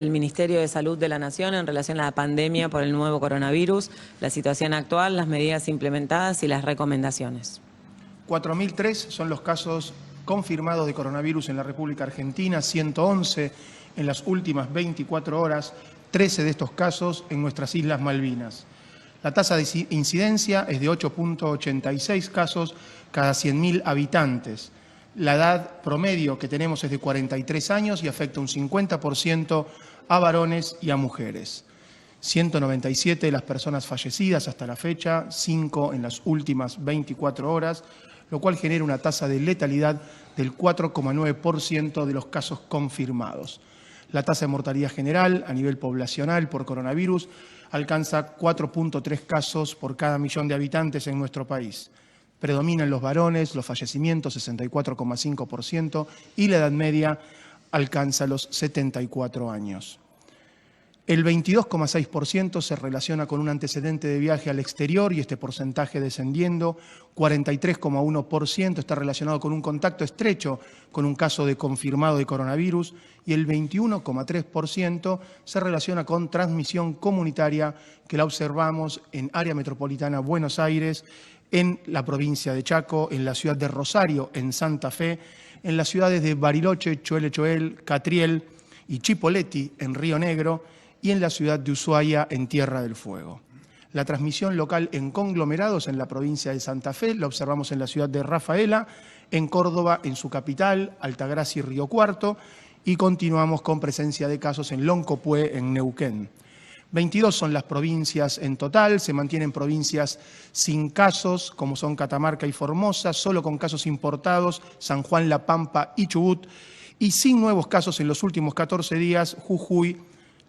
El Ministerio de Salud de la Nación en relación a la pandemia por el nuevo coronavirus, la situación actual, las medidas implementadas y las recomendaciones. 4.003 son los casos confirmados de coronavirus en la República Argentina, 111 en las últimas 24 horas, 13 de estos casos en nuestras Islas Malvinas. La tasa de incidencia es de 8.86 casos cada 100.000 habitantes. La edad promedio que tenemos es de 43 años y afecta un 50% a varones y a mujeres. 197 de las personas fallecidas hasta la fecha, 5 en las últimas 24 horas, lo cual genera una tasa de letalidad del 4,9% de los casos confirmados. La tasa de mortalidad general a nivel poblacional por coronavirus alcanza 4.3 casos por cada millón de habitantes en nuestro país. Predominan los varones, los fallecimientos 64,5% y la edad media alcanza los 74 años. El 22,6% se relaciona con un antecedente de viaje al exterior y este porcentaje descendiendo. 43,1% está relacionado con un contacto estrecho con un caso de confirmado de coronavirus y el 21,3% se relaciona con transmisión comunitaria que la observamos en área metropolitana Buenos Aires, en la provincia de Chaco, en la ciudad de Rosario, en Santa Fe, en las ciudades de Bariloche, Choel, Catriel y Chipoleti, en Río Negro, y en la ciudad de Ushuaia, en Tierra del Fuego. La transmisión local en conglomerados en la provincia de Santa Fe la observamos en la ciudad de Rafaela, en Córdoba, en su capital, Altagracia y Río Cuarto, y continuamos con presencia de casos en Loncopué, en Neuquén. 22 son las provincias en total, se mantienen provincias sin casos, como son Catamarca y Formosa, solo con casos importados, San Juan, La Pampa y Chubut, y sin nuevos casos en los últimos 14 días, Jujuy,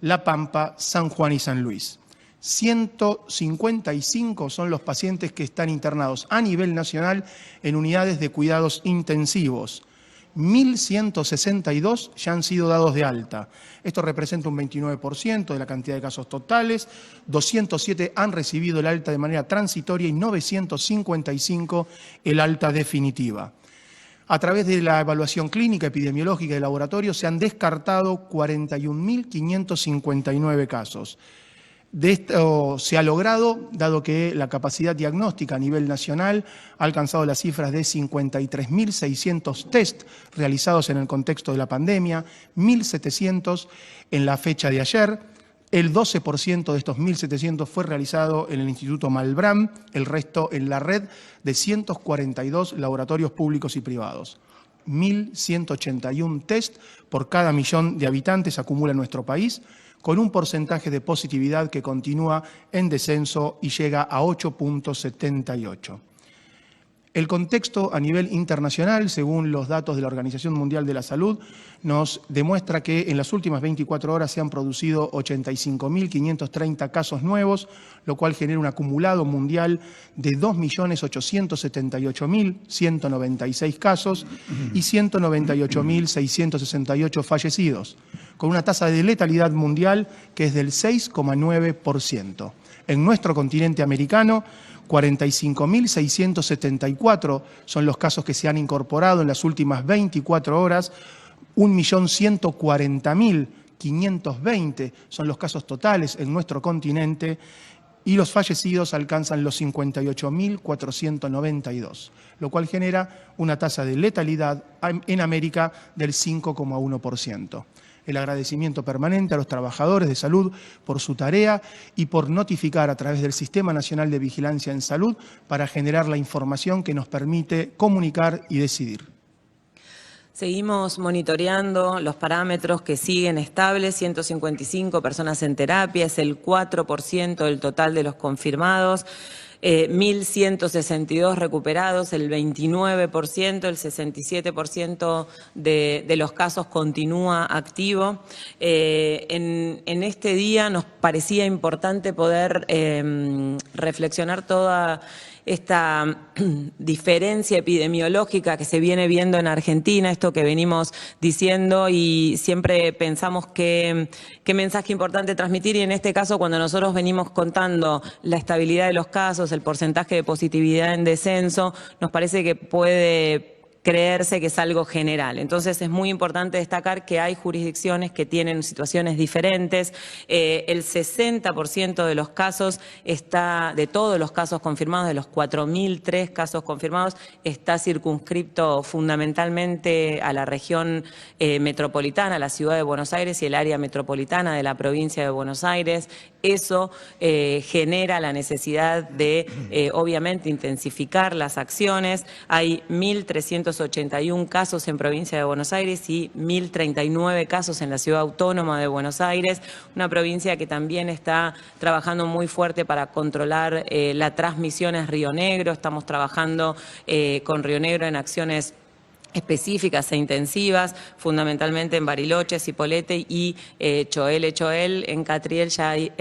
La Pampa, San Juan y San Luis. 155 son los pacientes que están internados a nivel nacional en unidades de cuidados intensivos. 1.162 ya han sido dados de alta. Esto representa un 29% de la cantidad de casos totales. 207 han recibido el alta de manera transitoria y 955 el alta definitiva. A través de la evaluación clínica, epidemiológica y de laboratorio se han descartado 41.559 casos. De esto se ha logrado, dado que la capacidad diagnóstica a nivel nacional ha alcanzado las cifras de 53.600 test realizados en el contexto de la pandemia, 1.700 en la fecha de ayer. El 12% de estos 1.700 fue realizado en el Instituto Malbrán, el resto en la red de 142 laboratorios públicos y privados. 1.181 test por cada millón de habitantes acumula nuestro país, con un porcentaje de positividad que continúa en descenso y llega a 8.78. El contexto a nivel internacional, según los datos de la Organización Mundial de la Salud, nos demuestra que en las últimas 24 horas se han producido 85.530 casos nuevos, lo cual genera un acumulado mundial de 2.878.196 casos y 198.668 fallecidos, con una tasa de letalidad mundial que es del 6,9%. En nuestro continente americano, 45.674 son los casos que se han incorporado en las últimas 24 horas, 1.140.520 son los casos totales en nuestro continente y los fallecidos alcanzan los 58.492, lo cual genera una tasa de letalidad en América del 5,1%. El agradecimiento permanente a los trabajadores de salud por su tarea y por notificar a través del Sistema Nacional de Vigilancia en Salud para generar la información que nos permite comunicar y decidir. Seguimos monitoreando los parámetros que siguen estables, 155 personas en terapia, es el 4% del total de los confirmados. 1.162 recuperados, el 29%, el 67% de los casos continúa activo. En este día nos parecía importante poder reflexionar toda esta diferencia epidemiológica que se viene viendo en Argentina, esto que venimos diciendo y siempre pensamos qué mensaje importante transmitir, y en este caso cuando nosotros venimos contando la estabilidad de los casos, el porcentaje de positividad en descenso, nos parece que puede creerse que es algo general. Entonces es muy importante destacar que hay jurisdicciones que tienen situaciones diferentes. El 60% de los casos de todos los casos confirmados, de los 4.003 casos confirmados, está circunscripto fundamentalmente a la región metropolitana, a la ciudad de Buenos Aires y el área metropolitana de la provincia de Buenos Aires. Eso genera la necesidad de, obviamente, intensificar las acciones. Hay 1.381 casos en provincia de Buenos Aires y 1.039 casos en la ciudad autónoma de Buenos Aires, una provincia que también está trabajando muy fuerte para controlar la transmisión en Río Negro. Estamos trabajando con Río Negro en acciones específicas e intensivas, fundamentalmente en Bariloche, Cipolletti y Choel. En Catriel ya hay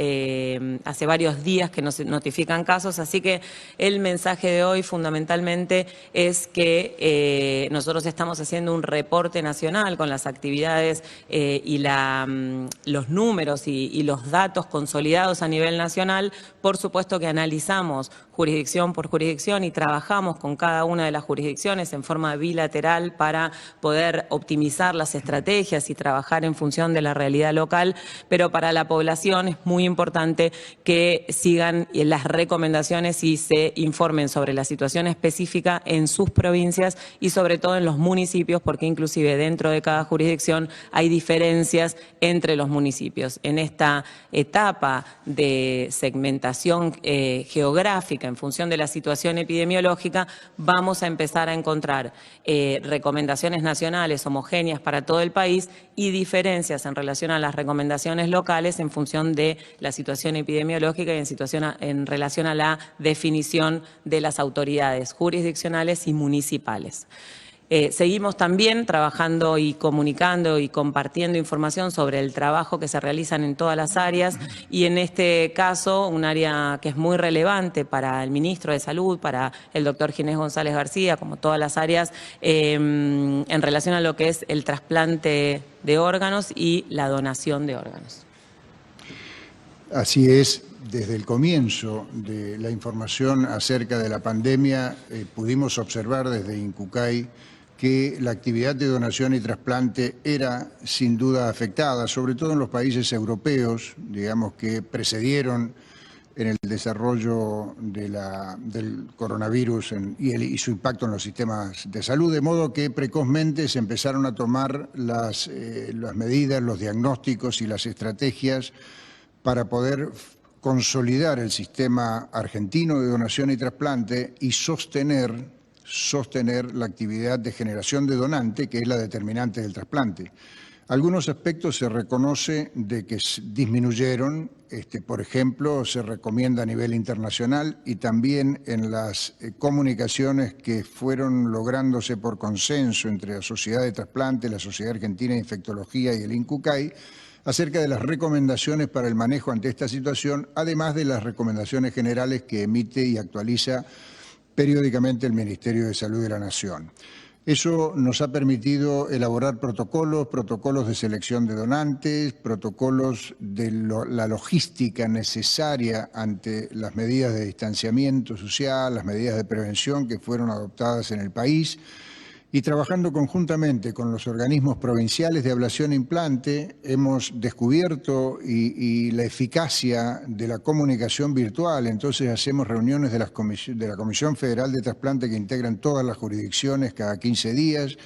hace varios días que nos notifican casos, así que el mensaje de hoy fundamentalmente es que nosotros estamos haciendo un reporte nacional con las actividades y los números y los datos consolidados a nivel nacional. Por supuesto que analizamos jurisdicción por jurisdicción y trabajamos con cada una de las jurisdicciones en forma bilateral para poder optimizar las estrategias y trabajar en función de la realidad local, pero para la población es muy importante que sigan las recomendaciones y se informen sobre la situación específica en sus provincias y sobre todo en los municipios, porque inclusive dentro de cada jurisdicción hay diferencias entre los municipios. En esta etapa de segmentación geográfica en función de la situación epidemiológica, vamos a empezar a encontrar recomendaciones nacionales homogéneas para todo el país y diferencias en relación a las recomendaciones locales en función de la situación epidemiológica y en relación a la definición de las autoridades jurisdiccionales y municipales. Seguimos también trabajando y comunicando y compartiendo información sobre el trabajo que se realizan en todas las áreas y en este caso un área que es muy relevante para el ministro de Salud, para el doctor Ginés González García, como todas las áreas, en relación a lo que es el trasplante de órganos y la donación de órganos. Así es. Desde el comienzo de la información acerca de la pandemia pudimos observar desde Incucay que la actividad de donación y trasplante era sin duda afectada, sobre todo en los países europeos, digamos, que precedieron en el desarrollo del coronavirus y su impacto en los sistemas de salud, de modo que precozmente se empezaron a tomar las medidas, los diagnósticos y las estrategias para poder consolidar el sistema argentino de donación y trasplante y sostener la actividad de generación de donante, que es la determinante del trasplante. Algunos aspectos se reconoce de que disminuyeron, por ejemplo, se recomienda a nivel internacional y también en las comunicaciones que fueron lográndose por consenso entre la Sociedad de Trasplante, la Sociedad Argentina de Infectología y el INCUCAI, acerca de las recomendaciones para el manejo ante esta situación, además de las recomendaciones generales que emite y actualiza periódicamente el Ministerio de Salud de la Nación. Eso nos ha permitido elaborar protocolos de selección de donantes, protocolos de la logística necesaria ante las medidas de distanciamiento social, las medidas de prevención que fueron adoptadas en el país, y trabajando conjuntamente con los organismos provinciales de ablación e implante, hemos descubierto y la eficacia de la comunicación virtual. Entonces hacemos reuniones de la Comisión Federal de Trasplante que integran todas las jurisdicciones cada 15 días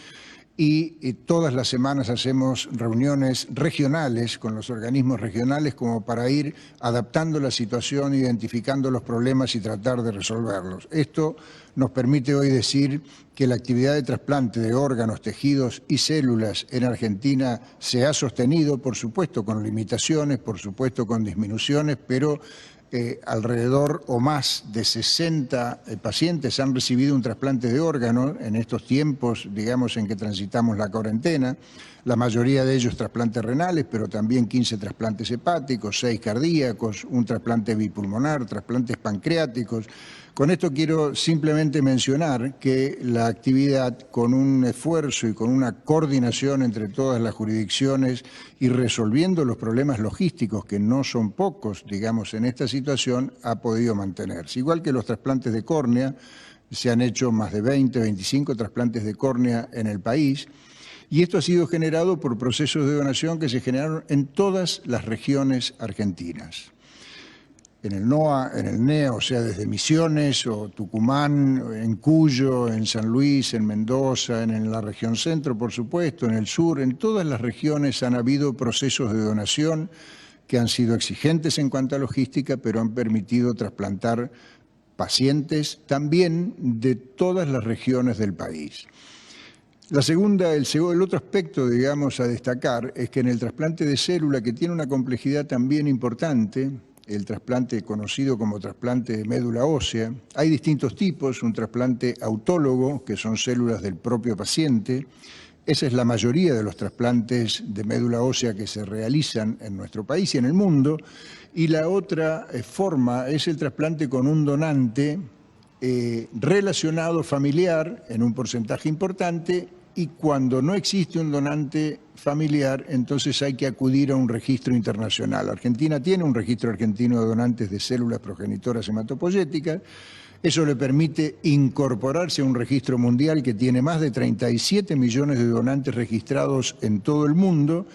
y todas las semanas hacemos reuniones regionales con los organismos regionales como para ir adaptando la situación, identificando los problemas y tratar de resolverlos. Esto nos permite hoy decir que la actividad de trasplante de órganos, tejidos y células en Argentina se ha sostenido, por supuesto con limitaciones, por supuesto con disminuciones, pero alrededor o más de 60 pacientes han recibido un trasplante de órganos en estos tiempos, digamos, en que transitamos la cuarentena. La mayoría de ellos trasplantes renales, pero también 15 trasplantes hepáticos, 6 cardíacos, un trasplante bipulmonar, trasplantes pancreáticos. Con esto quiero simplemente mencionar que la actividad, con un esfuerzo y con una coordinación entre todas las jurisdicciones y resolviendo los problemas logísticos, que no son pocos, digamos, en esta situación, ha podido mantenerse. Igual que los trasplantes de córnea, se han hecho más de 20, 25 trasplantes de córnea en el país. Y esto ha sido generado por procesos de donación que se generaron en todas las regiones argentinas. En el NOA, en el NEA, o sea, desde Misiones o Tucumán, en Cuyo, en San Luis, en Mendoza, en la región centro, por supuesto, en el sur, en todas las regiones han habido procesos de donación que han sido exigentes en cuanto a logística, pero han permitido trasplantar pacientes también de todas las regiones del país. El otro aspecto, digamos, a destacar es que en el trasplante de célula, que tiene una complejidad también importante, el trasplante conocido como trasplante de médula ósea, hay distintos tipos, un trasplante autólogo, que son células del propio paciente. Esa es la mayoría de los trasplantes de médula ósea que se realizan en nuestro país y en el mundo. Y la otra forma es el trasplante con un donante relacionado familiar en un porcentaje importante, y cuando no existe un donante familiar, entonces hay que acudir a un registro internacional. Argentina tiene un registro argentino de donantes de células progenitoras hematopoyéticas. Eso le permite incorporarse a un registro mundial que tiene más de 37 millones de donantes registrados en todo el mundo.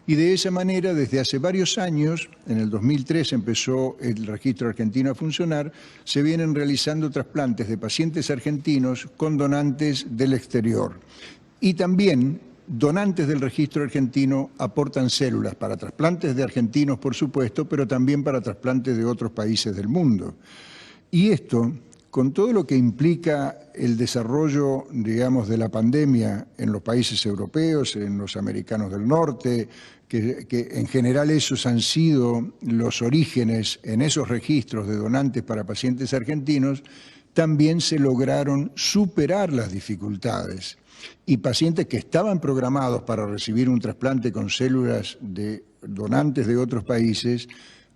Y de esa manera, desde hace varios años, en el 2003 empezó el registro argentino a funcionar, se vienen realizando trasplantes de pacientes argentinos con donantes del exterior. Y también donantes del registro argentino aportan células para trasplantes de argentinos, por supuesto, pero también para trasplantes de otros países del mundo. Y esto, con todo lo que implica el desarrollo, digamos, de la pandemia en los países europeos, en los americanos del norte, que en general esos han sido los orígenes en esos registros de donantes para pacientes argentinos, también se lograron superar las dificultades. Y pacientes que estaban programados para recibir un trasplante con células de donantes de otros países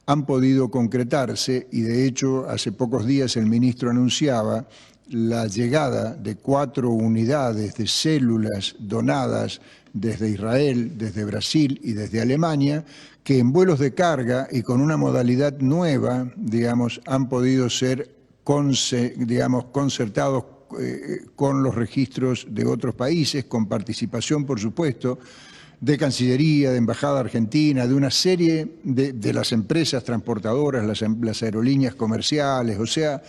han podido concretarse, y de hecho hace pocos días el ministro anunciaba la llegada de 4 unidades de células donadas desde Israel, desde Brasil y desde Alemania, que en vuelos de carga y con una modalidad nueva, digamos, han podido ser concertados con los registros de otros países, con participación, por supuesto, de Cancillería, de Embajada Argentina, de una serie de las empresas transportadoras, las aerolíneas comerciales. O sea,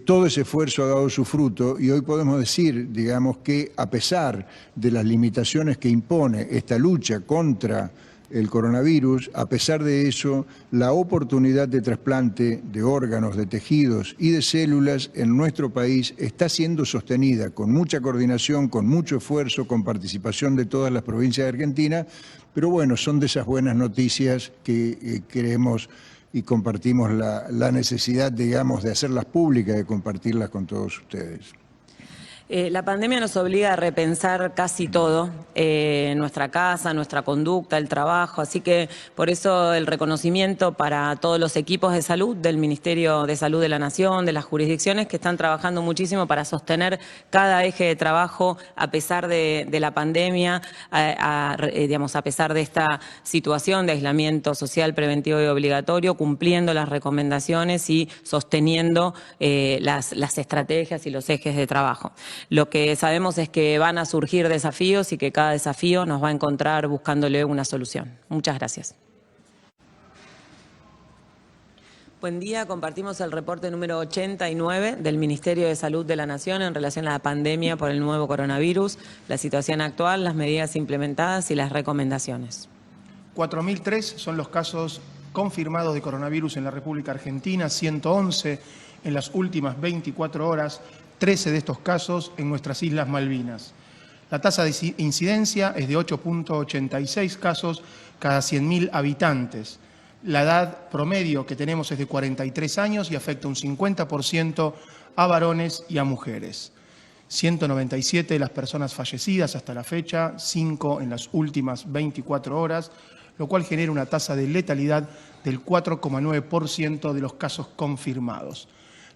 todo ese esfuerzo ha dado su fruto, y hoy podemos decir, digamos, que a pesar de las limitaciones que impone esta lucha contra el coronavirus, a pesar de eso, la oportunidad de trasplante de órganos, de tejidos y de células en nuestro país está siendo sostenida con mucha coordinación, con mucho esfuerzo, con participación de todas las provincias de Argentina, pero bueno, son de esas buenas noticias que creemos y compartimos la necesidad, digamos, de hacerlas públicas, de compartirlas con todos ustedes. La pandemia nos obliga a repensar casi todo, nuestra casa, nuestra conducta, el trabajo, así que por eso el reconocimiento para todos los equipos de salud del Ministerio de Salud de la Nación, de las jurisdicciones que están trabajando muchísimo para sostener cada eje de trabajo a pesar de la pandemia, digamos, a pesar de esta situación de aislamiento social preventivo y obligatorio, cumpliendo las recomendaciones y sosteniendo las estrategias y los ejes de trabajo. Lo que sabemos es que van a surgir desafíos y que cada desafío nos va a encontrar buscándole una solución. Muchas gracias. Buen día, compartimos el reporte número 89 del Ministerio de Salud de la Nación en relación a la pandemia por el nuevo coronavirus, la situación actual, las medidas implementadas y las recomendaciones. 4.003 son los casos confirmados de coronavirus en la República Argentina, 111 en las últimas 24 horas, 13 de estos casos en nuestras Islas Malvinas. La tasa de incidencia es de 8.86 casos cada 100.000 habitantes. La edad promedio que tenemos es de 43 años y afecta un 50% a varones y a mujeres. 197 de las personas fallecidas hasta la fecha, 5 en las últimas 24 horas, lo cual genera una tasa de letalidad del 4,9% de los casos confirmados.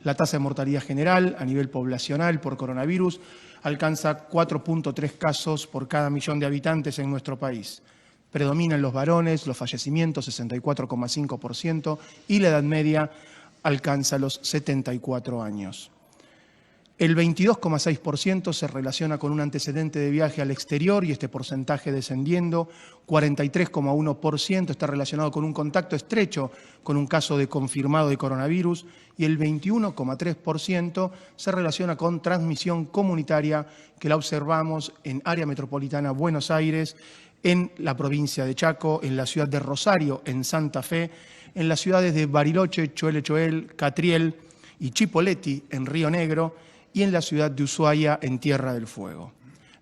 La tasa de mortalidad general a nivel poblacional por coronavirus alcanza 4.3 casos por cada millón de habitantes en nuestro país. Predominan los varones, los fallecimientos 64,5% y la edad media alcanza los 74 años. El 22,6% se relaciona con un antecedente de viaje al exterior y este porcentaje descendiendo. 43,1% está relacionado con un contacto estrecho con un caso de confirmado de coronavirus y el 21,3% se relaciona con transmisión comunitaria que la observamos en área metropolitana Buenos Aires, en la provincia de Chaco, en la ciudad de Rosario, en Santa Fe, en las ciudades de Bariloche, Choel, Catriel y Chipoleti, en Río Negro, y en la ciudad de Ushuaia, en Tierra del Fuego.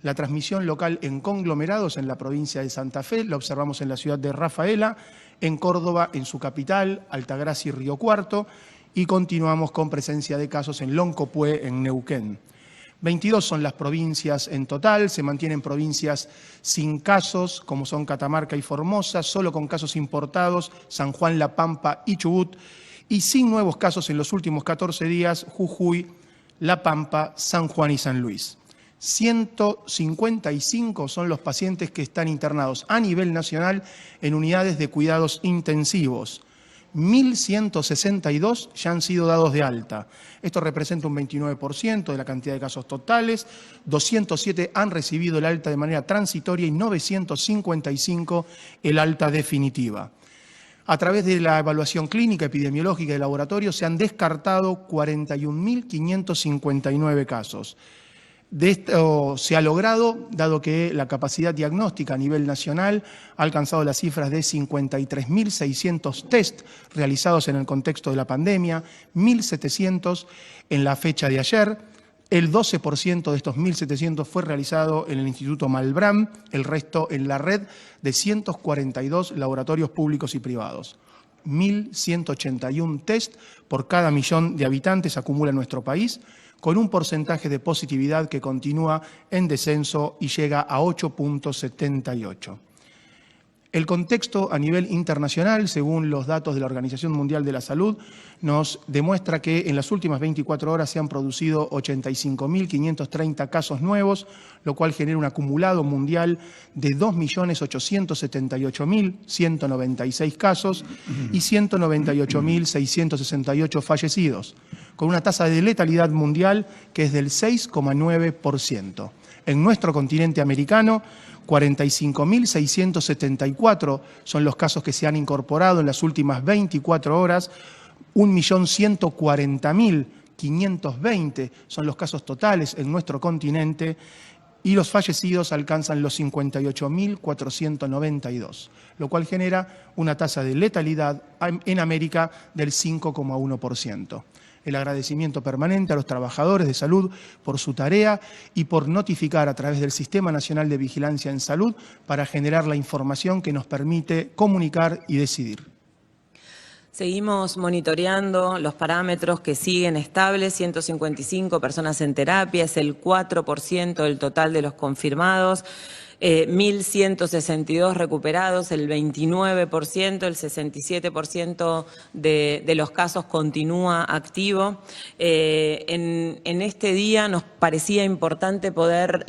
La transmisión local en conglomerados en la provincia de Santa Fe la observamos en la ciudad de Rafaela, en Córdoba, en su capital, Altagracia y Río Cuarto, y continuamos con presencia de casos en Loncopué, en Neuquén. 22 son las provincias en total, se mantienen provincias sin casos, como son Catamarca y Formosa, solo con casos importados, San Juan, La Pampa y Chubut, y sin nuevos casos en los últimos 14 días, Jujuy, La Pampa, San Juan y San Luis. 155 son los pacientes que están internados a nivel nacional en unidades de cuidados intensivos. 1.162 ya han sido dados de alta. Esto representa un 29% de la cantidad de casos totales. 207 han recibido el alta de manera transitoria y 955 el alta definitiva. A través de la evaluación clínica, epidemiológica y de laboratorio se han descartado 41.559 casos. De esto se ha logrado, dado que la capacidad diagnóstica a nivel nacional ha alcanzado las cifras de 53.600 test realizados en el contexto de la pandemia, 1.700 en la fecha de ayer. El 12% de estos 1.700 fue realizado en el Instituto Malbrán, el resto en la red de 142 laboratorios públicos y privados. 1.181 test por cada millón de habitantes acumula nuestro país, con un porcentaje de positividad que continúa en descenso y llega a 8,78. El contexto a nivel internacional, según los datos de la Organización Mundial de la Salud, nos demuestra que en las últimas 24 horas se han producido 85.530 casos nuevos, lo cual genera un acumulado mundial de 2.878.196 casos y 198.668 fallecidos, con una tasa de letalidad mundial que es del 6,9%. En nuestro continente americano, 45.674 son los casos que se han incorporado en las últimas 24 horas, 1.140.520 son los casos totales en nuestro continente y los fallecidos alcanzan los 58.492, lo cual genera una tasa de letalidad en América del 5,1%. El agradecimiento permanente a los trabajadores de salud por su tarea y por notificar a través del Sistema Nacional de Vigilancia en Salud para generar la información que nos permite comunicar y decidir. Seguimos monitoreando los parámetros que siguen estables, 155 personas en terapia, es el 4% del total de los confirmados. 1.162 recuperados, el 29%, el 67% de los casos continúa activo. En este día nos parecía importante poder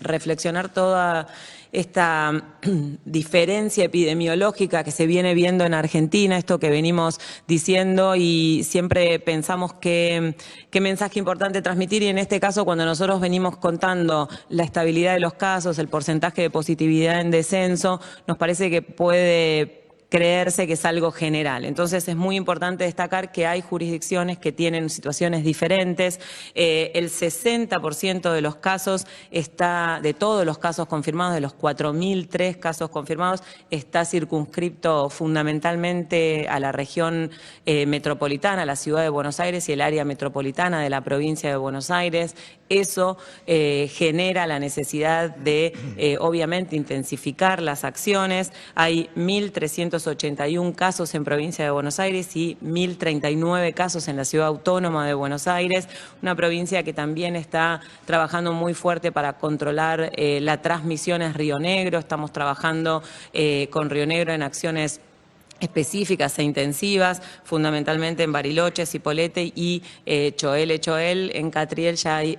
reflexionar toda esta diferencia epidemiológica que se viene viendo en Argentina, esto que venimos diciendo y siempre pensamos qué mensaje importante transmitir y en este caso cuando nosotros venimos contando la estabilidad de los casos, el porcentaje de positividad en descenso, nos parece que puede creerse que es algo general. Entonces es muy importante destacar que hay jurisdicciones que tienen situaciones diferentes. El 60% de los casos de todos los casos confirmados, de los 4.003 casos confirmados, está circunscripto fundamentalmente a la región metropolitana, a la ciudad de Buenos Aires y el área metropolitana de la provincia de Buenos Aires. Eso genera la necesidad de, obviamente, intensificar las acciones. Hay 1.381 casos en provincia de Buenos Aires y 1.039 casos en la ciudad autónoma de Buenos Aires, una provincia que también está trabajando muy fuerte para controlar la transmisión en Río Negro. Estamos trabajando con Río Negro en acciones específicas e intensivas, fundamentalmente en Bariloche, Cipolletti y Choel. En Catriel ya hay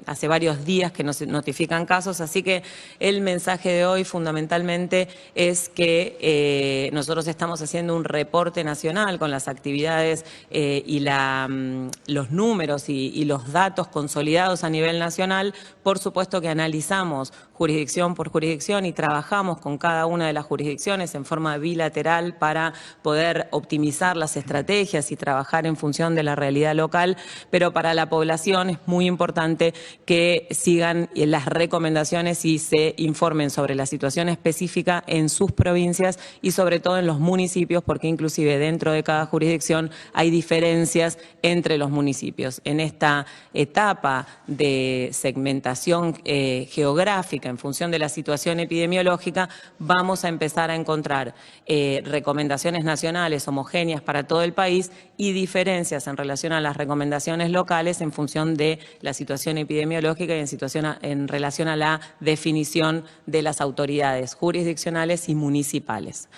hace varios días que nos notifican casos, así que el mensaje de hoy fundamentalmente es que nosotros estamos haciendo un reporte nacional con las actividades y los números y los datos consolidados a nivel nacional. Por supuesto que analizamos jurisdicción por jurisdicción y trabajamos con cada una de las jurisdicciones en forma bilateral para poder optimizar las estrategias y trabajar en función de la realidad local, pero para la población es muy importante que sigan las recomendaciones y se informen sobre la situación específica en sus provincias y sobre todo en los municipios, porque inclusive dentro de cada jurisdicción hay diferencias entre los municipios. En esta etapa de segmentación geográfica en función de la situación epidemiológica, vamos a empezar a encontrar recomendaciones nacionales homogéneas para todo el país y diferencias en relación a las recomendaciones locales en función de la situación epidemiológica y en relación a la definición de las autoridades jurisdiccionales y municipales.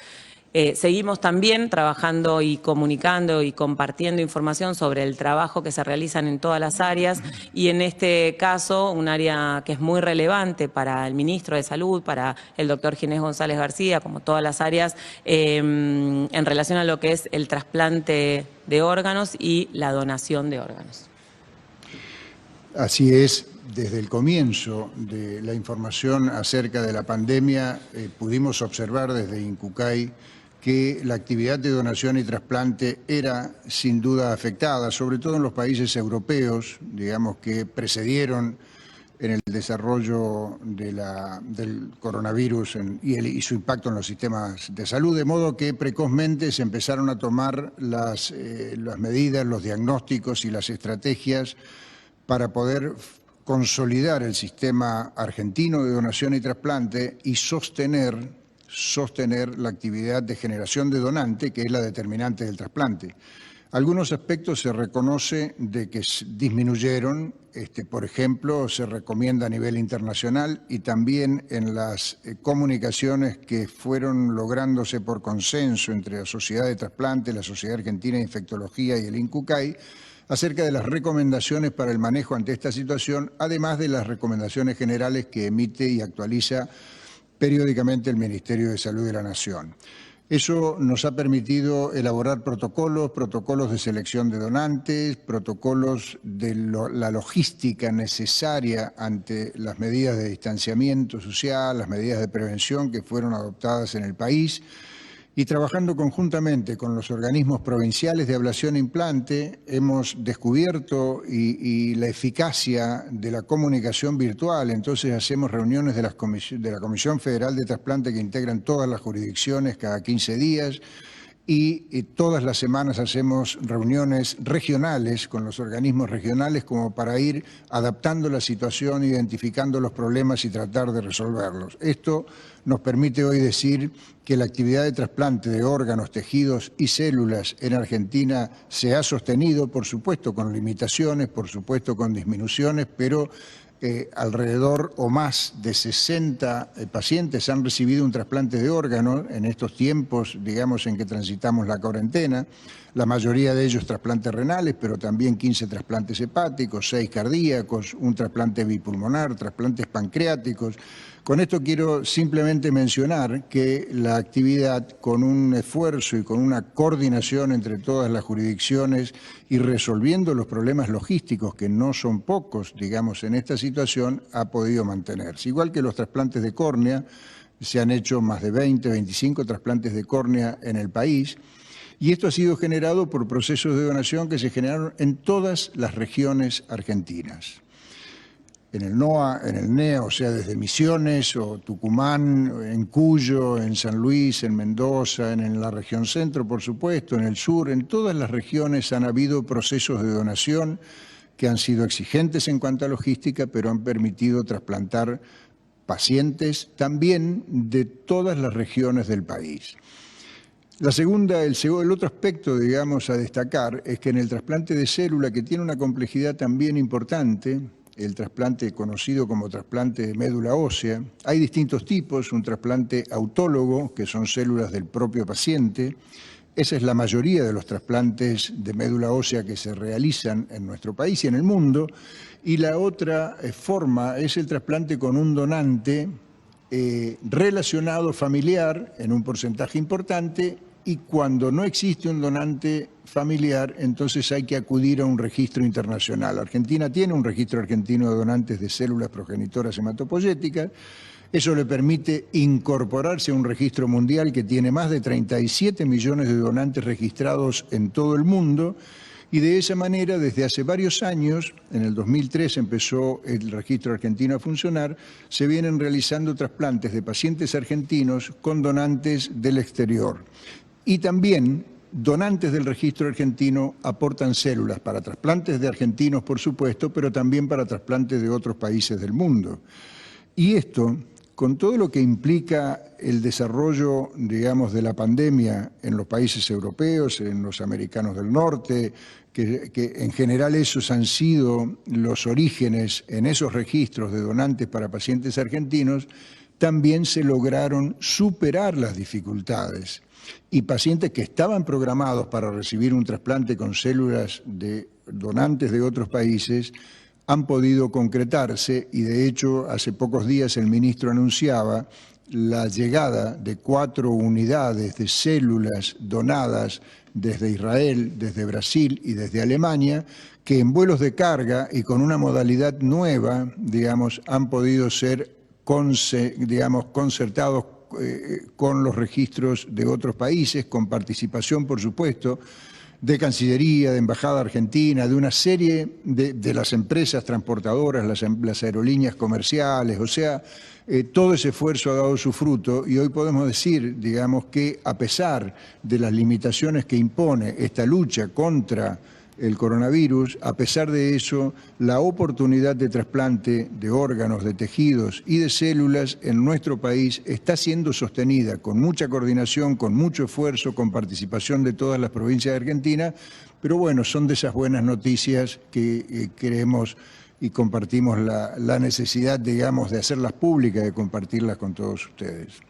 Seguimos también trabajando y comunicando y compartiendo información sobre el trabajo que se realizan en todas las áreas y en este caso un área que es muy relevante para el ministro de Salud, para el doctor Ginés González García, como todas las áreas, en relación a lo que es el trasplante de órganos y la donación de órganos. Así es. Desde el comienzo de la información acerca de la pandemia, pudimos observar desde Incucay que la actividad de donación y trasplante era sin duda afectada, sobre todo en los países europeos, digamos, que precedieron en el desarrollo del coronavirus y su impacto en los sistemas de salud, de modo que precozmente se empezaron a tomar las medidas, los diagnósticos y las estrategias para poder consolidar el sistema argentino de donación y trasplante y sostener la actividad de generación de donante, que es la determinante del trasplante. Algunos aspectos se reconoce de que disminuyeron, por ejemplo, se recomienda a nivel internacional y también en las comunicaciones que fueron lográndose por consenso entre la Sociedad de Trasplante, la Sociedad Argentina de Infectología y el INCUCAI, acerca de las recomendaciones para el manejo ante esta situación, además de las recomendaciones generales que emite y actualiza periódicamente el Ministerio de Salud de la Nación. Eso nos ha permitido elaborar protocolos de selección de donantes, protocolos de la logística necesaria ante las medidas de distanciamiento social, las medidas de prevención que fueron adoptadas en el país, y trabajando conjuntamente con los organismos provinciales de ablación e implante, hemos descubierto y la eficacia de la comunicación virtual. Entonces hacemos reuniones de la Comisión Federal de Trasplante que integran todas las jurisdicciones cada 15 días y todas las semanas hacemos reuniones regionales con los organismos regionales como para ir adaptando la situación, identificando los problemas y tratar de resolverlos. Esto nos permite hoy decir que la actividad de trasplante de órganos, tejidos y células en Argentina se ha sostenido, por supuesto con limitaciones, por supuesto con disminuciones, pero alrededor o más de 60 pacientes han recibido un trasplante de órganos en estos tiempos, digamos, en que transitamos la cuarentena. La mayoría de ellos trasplantes renales, pero también 15 trasplantes hepáticos, 6 cardíacos, un trasplante bipulmonar, trasplantes pancreáticos. Con esto quiero simplemente mencionar que la actividad, con un esfuerzo y con una coordinación entre todas las jurisdicciones y resolviendo los problemas logísticos, que no son pocos, digamos, en esta situación, ha podido mantenerse. Igual que los trasplantes de córnea, se han hecho más de 20, 25 trasplantes de córnea en el país, y esto ha sido generado por procesos de donación que se generaron en todas las regiones argentinas. En el NOA, en el NEA, o sea, desde Misiones o Tucumán, en Cuyo, en San Luis, en Mendoza, en la región centro, por supuesto, en el sur, en todas las regiones han habido procesos de donación que han sido exigentes en cuanto a logística, pero han permitido trasplantar pacientes también de todas las regiones del país. El otro aspecto, digamos, a destacar es que en el trasplante de célula, que tiene una complejidad también importante, el trasplante conocido como trasplante de médula ósea. Hay distintos tipos, un trasplante autólogo, que son células del propio paciente. Esa es la mayoría de los trasplantes de médula ósea que se realizan en nuestro país y en el mundo. Y la otra forma es el trasplante con un donante relacionado familiar en un porcentaje importante, y cuando no existe un donante familiar, entonces hay que acudir a un registro internacional. Argentina tiene un registro argentino de donantes de células progenitoras hematopoyéticas. Eso le permite incorporarse a un registro mundial que tiene más de 37 millones de donantes registrados en todo el mundo, y de esa manera, desde hace varios años, en el 2003 empezó el registro argentino a funcionar, se vienen realizando trasplantes de pacientes argentinos con donantes del exterior. Y también donantes del registro argentino aportan células para trasplantes de argentinos, por supuesto, pero también para trasplantes de otros países del mundo. Y esto, con todo lo que implica el desarrollo, digamos, de la pandemia en los países europeos, en los americanos del norte, que en general esos han sido los orígenes en esos registros de donantes para pacientes argentinos, también se lograron superar las dificultades. Y pacientes que estaban programados para recibir un trasplante con células de donantes de otros países han podido concretarse, y de hecho hace pocos días el ministro anunciaba la llegada de 4 unidades de células donadas desde Israel, desde Brasil y desde Alemania, que en vuelos de carga y con una modalidad nueva, digamos, han podido ser concertados con los registros de otros países, con participación, por supuesto, de Cancillería, de Embajada Argentina, de una serie de las empresas transportadoras, las aerolíneas comerciales. O sea, todo ese esfuerzo ha dado su fruto, y hoy podemos decir, digamos, que a pesar de las limitaciones que impone esta lucha contra el coronavirus, a pesar de eso, la oportunidad de trasplante de órganos, de tejidos y de células en nuestro país está siendo sostenida con mucha coordinación, con mucho esfuerzo, con participación de todas las provincias de Argentina. Pero bueno, son de esas buenas noticias que creemos y compartimos la necesidad, digamos, de hacerlas públicas, de compartirlas con todos ustedes.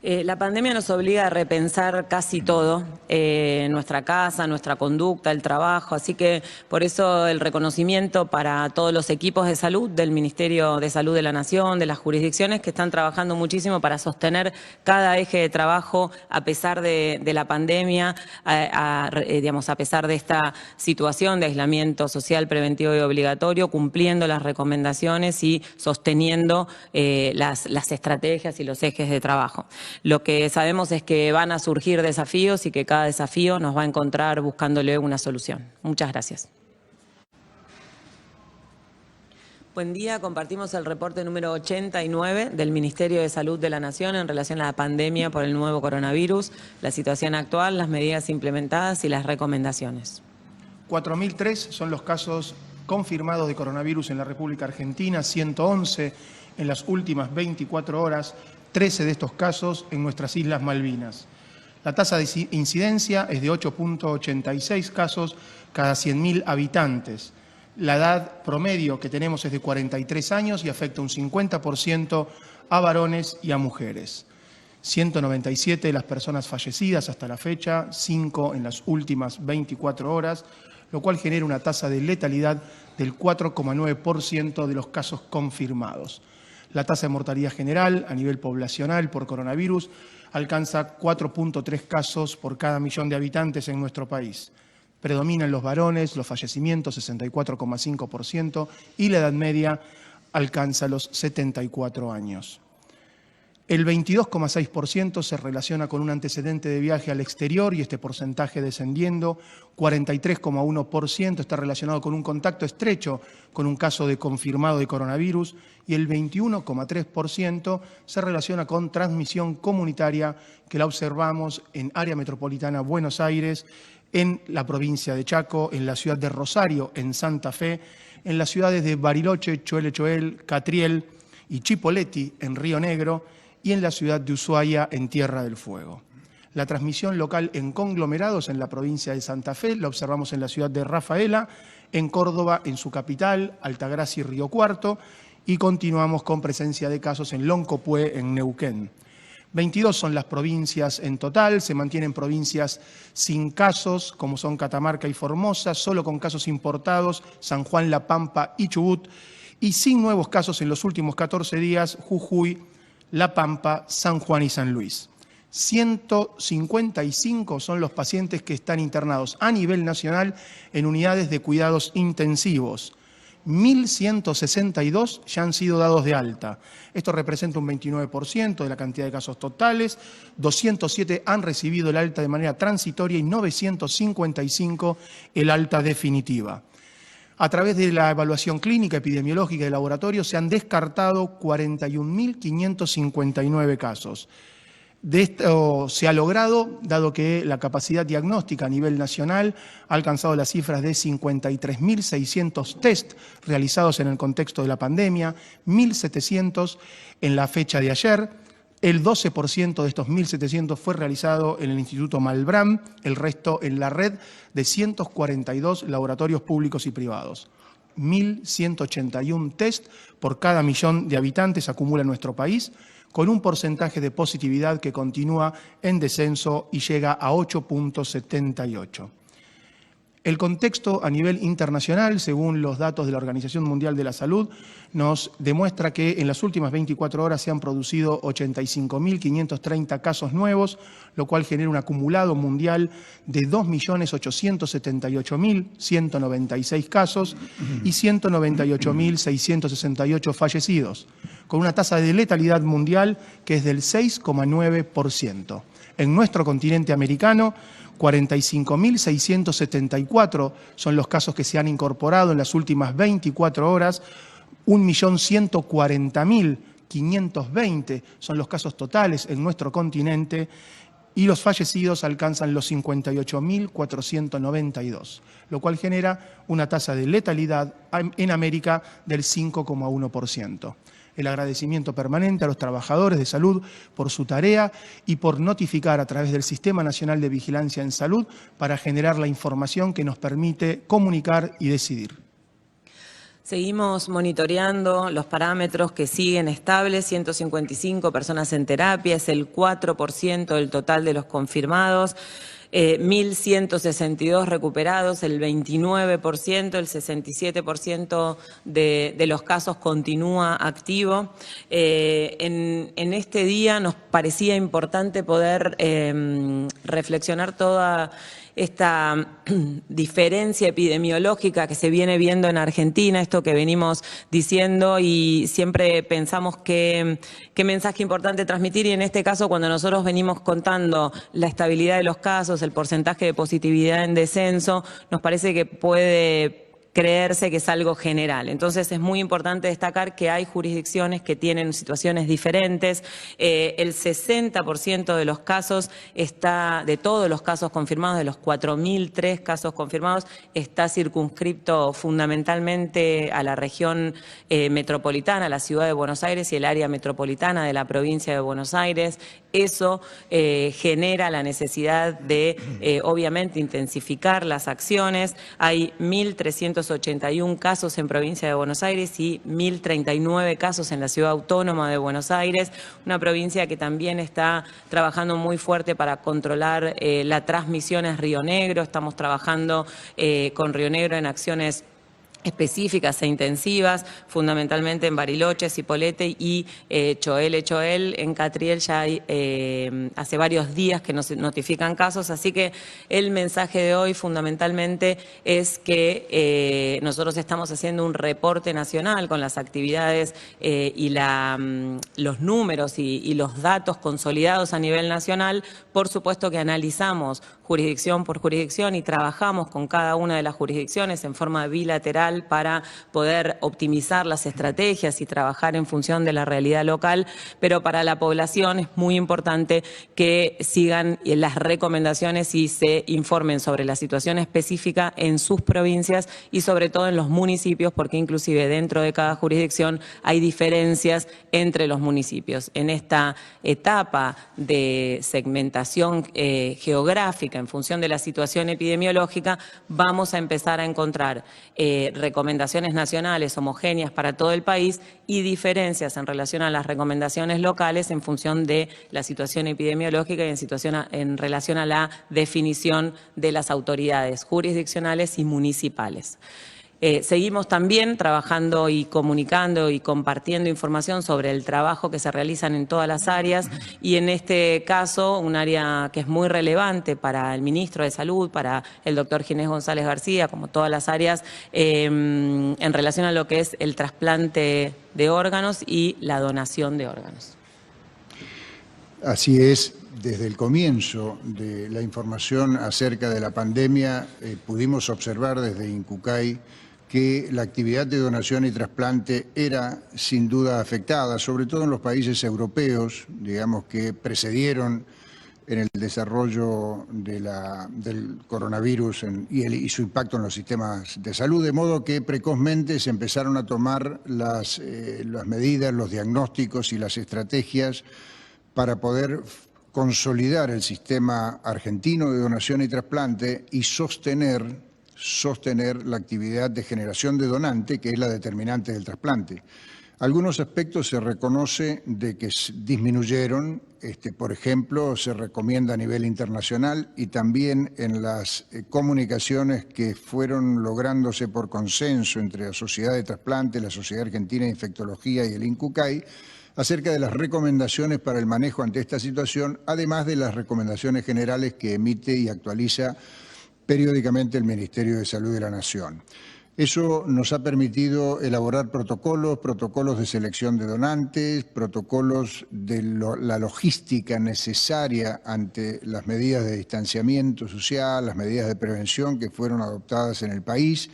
La pandemia nos obliga a repensar casi todo, nuestra casa, nuestra conducta, el trabajo, así que por eso el reconocimiento para todos los equipos de salud del Ministerio de Salud de la Nación, de las jurisdicciones que están trabajando muchísimo para sostener cada eje de trabajo a pesar de la pandemia, digamos, a pesar de esta situación de aislamiento social preventivo y obligatorio, cumpliendo las recomendaciones y sosteniendo las estrategias y los ejes de trabajo. Lo que sabemos es que van a surgir desafíos y que cada desafío nos va a encontrar buscándole una solución. Muchas gracias. Buen día, compartimos el reporte número 89 del Ministerio de Salud de la Nación en relación a la pandemia por el nuevo coronavirus, la situación actual, las medidas implementadas y las recomendaciones. 4.003 son los casos confirmados de coronavirus en la República Argentina, 111 en las últimas 24 horas, 13 de estos casos en nuestras Islas Malvinas. La tasa de incidencia es de 8.86 casos cada 100.000 habitantes. La edad promedio que tenemos es de 43 años y afecta un 50% a varones y a mujeres. 197 de las personas fallecidas hasta la fecha, 5 en las últimas 24 horas, lo cual genera una tasa de letalidad del 4,9% de los casos confirmados. La tasa de mortalidad general a nivel poblacional por coronavirus alcanza 4.3 casos por cada millón de habitantes en nuestro país. Predominan los varones, los fallecimientos 64,5% y la edad media alcanza los 74 años. El 22,6% se relaciona con un antecedente de viaje al exterior y este porcentaje descendiendo. 43,1% está relacionado con un contacto estrecho con un caso de confirmado de coronavirus y el 21,3% se relaciona con transmisión comunitaria que la observamos en área metropolitana Buenos Aires, en la provincia de Chaco, en la ciudad de Rosario, en Santa Fe, en las ciudades de Bariloche, Choel, Catriel y Chipoleti, en Río Negro, y en la ciudad de Ushuaia, en Tierra del Fuego. La transmisión local en conglomerados en la provincia de Santa Fe la observamos en la ciudad de Rafaela, en Córdoba, en su capital, Altagracia y Río Cuarto, y continuamos con presencia de casos en Loncopué, en Neuquén. 22 son las provincias en total, se mantienen provincias sin casos, como son Catamarca y Formosa, solo con casos importados, San Juan, La Pampa y Chubut, y sin nuevos casos en los últimos 14 días, Jujuy, La Pampa, San Juan y San Luis. 155 son los pacientes que están internados a nivel nacional en unidades de cuidados intensivos. 1.162 ya han sido dados de alta. Esto representa un 29% de la cantidad de casos totales. 207 han recibido el alta de manera transitoria y 955 el alta definitiva. A través de la evaluación clínica, epidemiológica y de laboratorio se han descartado 41.559 casos. De esto se ha logrado, dado que la capacidad diagnóstica a nivel nacional ha alcanzado las cifras de 53.600 test realizados en el contexto de la pandemia, 1.700 en la fecha de ayer. El 12% de estos 1.700 fue realizado en el Instituto Malbrán, el resto en la red de 142 laboratorios públicos y privados. 1.181 test por cada millón de habitantes acumula nuestro país, con un porcentaje de positividad que continúa en descenso y llega a 8.78. El contexto a nivel internacional, según los datos de la Organización Mundial de la Salud, nos demuestra que en las últimas 24 horas se han producido 85.530 casos nuevos, lo cual genera un acumulado mundial de 2.878.196 casos y 198.668 fallecidos, con una tasa de letalidad mundial que es del 6,9%. En nuestro continente americano, 45.674 son los casos que se han incorporado en las últimas 24 horas, 1.140.520 son los casos totales en nuestro continente y los fallecidos alcanzan los 58.492, lo cual genera una tasa de letalidad en América del 5,1%. El agradecimiento permanente a los trabajadores de salud por su tarea y por notificar a través del Sistema Nacional de Vigilancia en Salud para generar la información que nos permite comunicar y decidir. Seguimos monitoreando los parámetros que siguen estables, 155 personas en terapia, es el 4% del total de los confirmados. 1.162 recuperados, el 29%, el 67% de los casos continúa activo. En este día nos parecía importante poder reflexionar toda esta diferencia epidemiológica que se viene viendo en Argentina, esto que venimos diciendo y siempre pensamos qué mensaje importante transmitir, y en este caso cuando nosotros venimos contando la estabilidad de los casos, el porcentaje de positividad en descenso, nos parece que puede creerse que es algo general. Entonces es muy importante destacar que hay jurisdicciones que tienen situaciones diferentes. El 60% de los casos de todos los casos confirmados, de los 4.003 casos confirmados, está circunscripto fundamentalmente a la región metropolitana, a la ciudad de Buenos Aires y el área metropolitana de la provincia de Buenos Aires. Eso genera la necesidad de, obviamente, intensificar las acciones. Hay 1.381 casos en provincia de Buenos Aires y 1.039 casos en la ciudad autónoma de Buenos Aires, una provincia que también está trabajando muy fuerte para controlar la transmisión es Río Negro. Estamos trabajando con Río Negro en acciones específicas e intensivas, fundamentalmente en Bariloche, Cipolletti y Choel. En Catriel ya hay hace varios días que nos notifican casos, así que el mensaje de hoy fundamentalmente es que nosotros estamos haciendo un reporte nacional con las actividades y los números y los datos consolidados a nivel nacional. Por supuesto que analizamos jurisdicción por jurisdicción y trabajamos con cada una de las jurisdicciones en forma bilateral local para poder optimizar las estrategias y trabajar en función de la realidad local, pero para la población es muy importante que sigan las recomendaciones y se informen sobre la situación específica en sus provincias y sobre todo en los municipios, porque inclusive dentro de cada jurisdicción hay diferencias entre los municipios. En esta etapa de segmentación geográfica en función de la situación epidemiológica, vamos a empezar a encontrar recomendaciones nacionales homogéneas para todo el país y diferencias en relación a las recomendaciones locales en función de la situación epidemiológica y en relación a la definición de las autoridades jurisdiccionales y municipales. Seguimos también trabajando y comunicando y compartiendo información sobre el trabajo que se realizan en todas las áreas y en este caso un área que es muy relevante para el ministro de Salud, para el doctor Ginés González García, como todas las áreas, en relación a lo que es el trasplante de órganos y la donación de órganos. Así es, desde el comienzo de la información acerca de la pandemia pudimos observar desde Incucay que la actividad de donación y trasplante era sin duda afectada, sobre todo en los países europeos, digamos, que precedieron en el desarrollo del coronavirus y su impacto en los sistemas de salud, de modo que precozmente se empezaron a tomar las medidas, los diagnósticos y las estrategias para poder consolidar el sistema argentino de donación y trasplante y sostener la actividad de generación de donante, que es la determinante del trasplante. Algunos aspectos se reconoce de que disminuyeron, por ejemplo, se recomienda a nivel internacional y también en las comunicaciones que fueron lográndose por consenso entre la Sociedad de Trasplante, la Sociedad Argentina de Infectología y el INCUCAI, acerca de las recomendaciones para el manejo ante esta situación, además de las recomendaciones generales que emite y actualiza periódicamente el Ministerio de Salud de la Nación. Eso nos ha permitido elaborar protocolos de selección de donantes, protocolos de la logística necesaria ante las medidas de distanciamiento social, las medidas de prevención que fueron adoptadas en el país,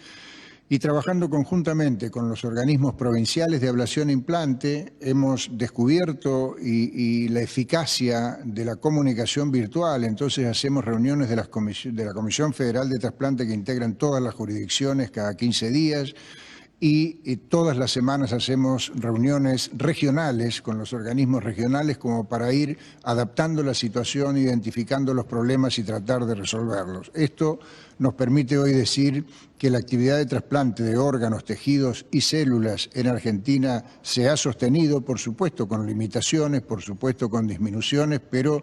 y trabajando conjuntamente con los organismos provinciales de ablación e implante, hemos descubierto y la eficacia de la comunicación virtual. Entonces hacemos reuniones de la Comisión Federal de Trasplante que integran todas las jurisdicciones cada 15 días y todas las semanas hacemos reuniones regionales con los organismos regionales como para ir adaptando la situación, identificando los problemas y tratar de resolverlos. Esto nos permite hoy decir que la actividad de trasplante de órganos, tejidos y células en Argentina se ha sostenido, por supuesto con limitaciones, por supuesto con disminuciones, pero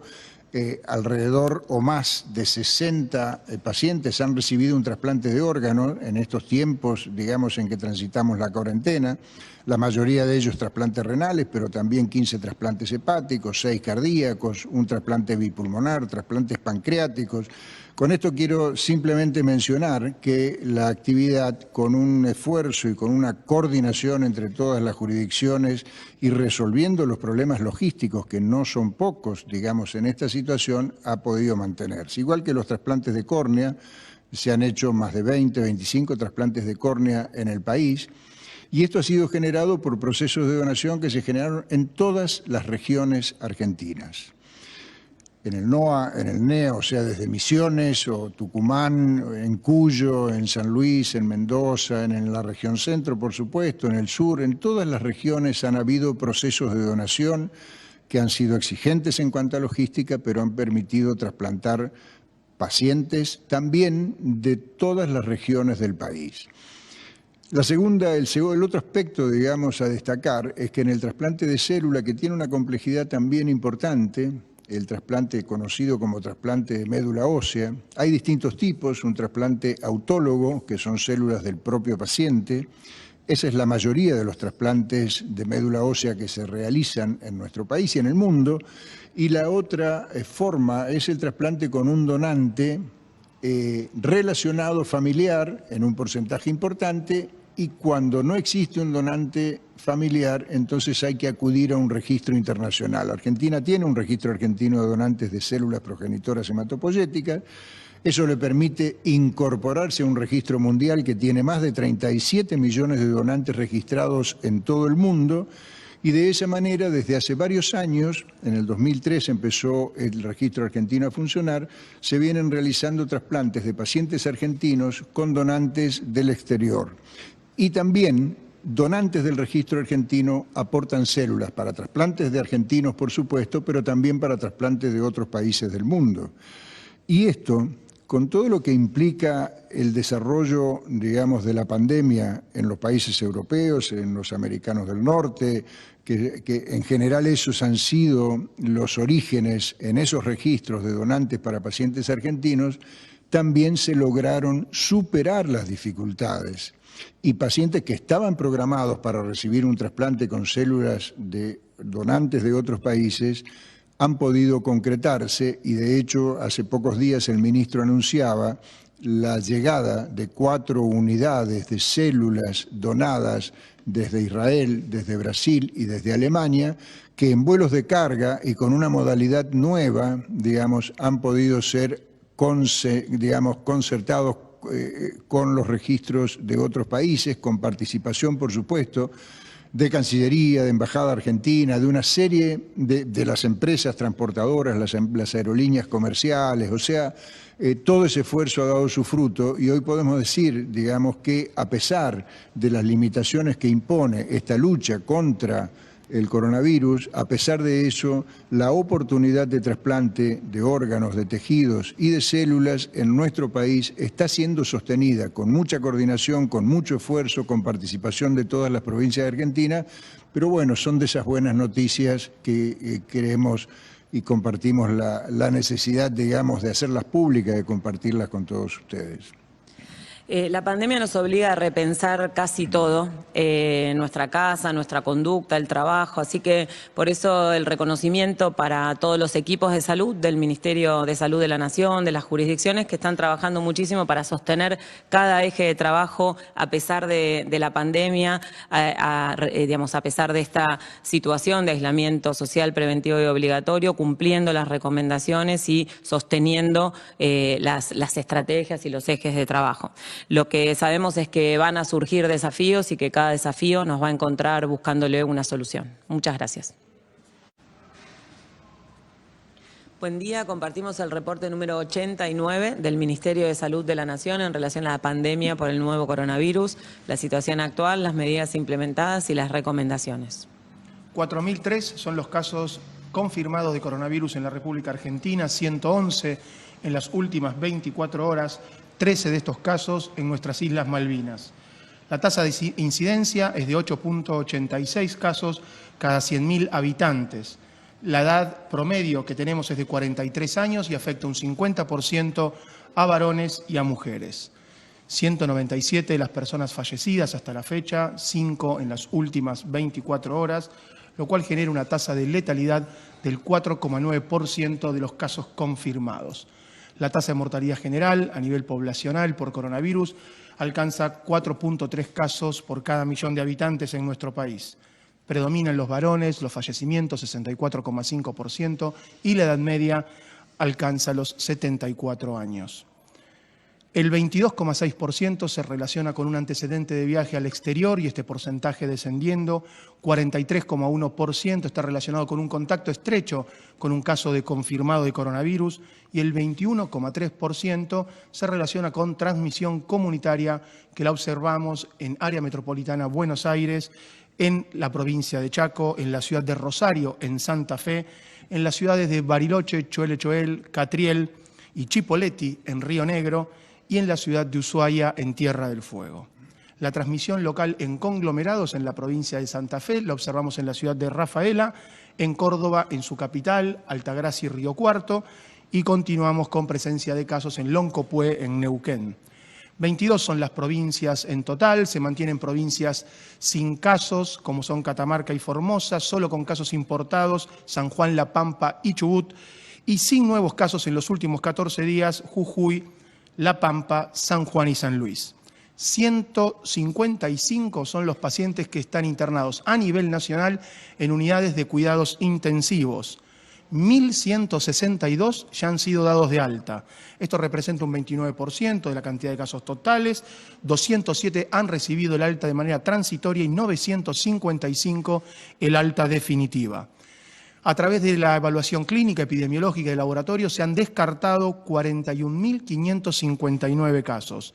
alrededor o más de 60 pacientes han recibido un trasplante de órganos en estos tiempos, digamos, en que transitamos la cuarentena. La mayoría de ellos trasplantes renales, pero también 15 trasplantes hepáticos, 6 cardíacos, un trasplante bipulmonar, trasplantes pancreáticos. Con esto quiero simplemente mencionar que la actividad, con un esfuerzo y con una coordinación entre todas las jurisdicciones y resolviendo los problemas logísticos, que no son pocos, digamos, en esta situación, ha podido mantenerse. Igual que los trasplantes de córnea, se han hecho más de 20, 25 trasplantes de córnea en el país, y esto ha sido generado por procesos de donación que se generaron en todas las regiones argentinas. En el NOA, en el NEA, o sea, desde Misiones o Tucumán, en Cuyo, en San Luis, en Mendoza, en la región centro, por supuesto, en el sur, en todas las regiones han habido procesos de donación que han sido exigentes en cuanto a logística, pero han permitido trasplantar pacientes también de todas las regiones del país. El otro aspecto, digamos, a destacar es que en el trasplante de célula, que tiene una complejidad también importante, el trasplante conocido como trasplante de médula ósea, hay distintos tipos, un trasplante autólogo, que son células del propio paciente. Esa es la mayoría de los trasplantes de médula ósea que se realizan en nuestro país y en el mundo. Y la otra forma es el trasplante con un donante relacionado familiar en un porcentaje importante, y cuando no existe un donante familiar, entonces hay que acudir a un registro internacional. Argentina tiene un registro argentino de donantes de células progenitoras hematopoyéticas. Eso le permite incorporarse a un registro mundial que tiene más de 37 millones de donantes registrados en todo el mundo, y de esa manera, desde hace varios años, en el 2003 empezó el registro argentino a funcionar, se vienen realizando trasplantes de pacientes argentinos con donantes del exterior. Y también donantes del registro argentino aportan células para trasplantes de argentinos, por supuesto, pero también para trasplantes de otros países del mundo. Y esto, con todo lo que implica el desarrollo, digamos, de la pandemia en los países europeos, en los americanos del norte, que en general esos han sido los orígenes en esos registros de donantes para pacientes argentinos, también se lograron superar las dificultades. Y pacientes que estaban programados para recibir un trasplante con células de donantes de otros países han podido concretarse, y de hecho hace pocos días el ministro anunciaba la llegada de 4 unidades de células donadas desde Israel, desde Brasil y desde Alemania, que en vuelos de carga y con una modalidad nueva, digamos, han podido ser concertados con los registros de otros países, con participación, por supuesto, de Cancillería, de Embajada Argentina, de una serie de las empresas transportadoras, las aerolíneas comerciales, o sea, todo ese esfuerzo ha dado su fruto, y hoy podemos decir, digamos, que a pesar de las limitaciones que impone esta lucha contra el coronavirus, a pesar de eso, la oportunidad de trasplante de órganos, de tejidos y de células en nuestro país está siendo sostenida con mucha coordinación, con mucho esfuerzo, con participación de todas las provincias de Argentina, pero bueno, son de esas buenas noticias que queremos y compartimos la necesidad, digamos, de hacerlas públicas, de compartirlas con todos ustedes. La pandemia nos obliga a repensar casi todo, nuestra casa, nuestra conducta, el trabajo, así que por eso el reconocimiento para todos los equipos de salud del Ministerio de Salud de la Nación, de las jurisdicciones que están trabajando muchísimo para sostener cada eje de trabajo a pesar de la pandemia, digamos, a pesar de esta situación de aislamiento social preventivo y obligatorio, cumpliendo las recomendaciones y sosteniendo las estrategias y los ejes de trabajo. Lo que sabemos es que van a surgir desafíos y que cada desafío nos va a encontrar buscándole una solución. Muchas gracias. Buen día, compartimos el reporte número 89 del Ministerio de Salud de la Nación en relación a la pandemia por el nuevo coronavirus, la situación actual, las medidas implementadas y las recomendaciones. 4.003 son los casos confirmados de coronavirus en la República Argentina, 111 en las últimas 24 horas, 13 de estos casos en nuestras Islas Malvinas. La tasa de incidencia es de 8.86 casos cada 100.000 habitantes. La edad promedio que tenemos es de 43 años y afecta un 50% a varones y a mujeres. 197 de las personas fallecidas hasta la fecha, 5 en las últimas 24 horas, lo cual genera una tasa de letalidad del 4,9% de los casos confirmados. La tasa de mortalidad general a nivel poblacional por coronavirus alcanza 4.3 casos por cada millón de habitantes en nuestro país. Predominan los varones, los fallecimientos 64,5% y la edad media alcanza los 74 años. El 22,6% se relaciona con un antecedente de viaje al exterior y este porcentaje descendiendo. 43,1% está relacionado con un contacto estrecho con un caso de confirmado de coronavirus y el 21,3% se relaciona con transmisión comunitaria que la observamos en área metropolitana Buenos Aires, en la provincia de Chaco, en la ciudad de Rosario, en Santa Fe, en las ciudades de Bariloche, Choel, Catriel y Chipoleti, en Río Negro, y en la ciudad de Ushuaia, en Tierra del Fuego. La transmisión local en conglomerados en la provincia de Santa Fe la observamos en la ciudad de Rafaela, en Córdoba, en su capital, Altagracia y Río Cuarto, y continuamos con presencia de casos en Loncopué, en Neuquén. 22 son las provincias en total, se mantienen provincias sin casos, como son Catamarca y Formosa, solo con casos importados, San Juan, La Pampa y Chubut, y sin nuevos casos en los últimos 14 días, Jujuy, La Pampa, San Juan y San Luis. 155 son los pacientes que están internados a nivel nacional en unidades de cuidados intensivos. 1.162 ya han sido dados de alta. Esto representa un 29% de la cantidad de casos totales, 207 han recibido el alta de manera transitoria y 955 el alta definitiva. A través de la evaluación clínica, epidemiológica y de laboratorio se han descartado 41.559 casos.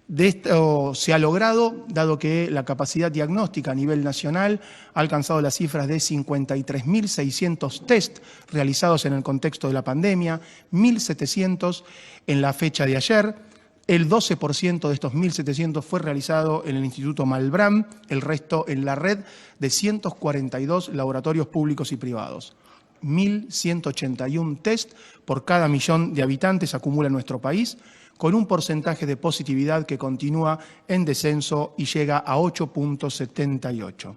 De esto se ha logrado, dado que la capacidad diagnóstica a nivel nacional ha alcanzado las cifras de 53.600 test realizados en el contexto de la pandemia, 1.700 en la fecha de ayer. El 12% de estos 1.700 fue realizado en el Instituto Malbrán, el resto en la red de 142 laboratorios públicos y privados. 1.181 test por cada millón de habitantes acumula nuestro país, con un porcentaje de positividad que continúa en descenso y llega a 8.78.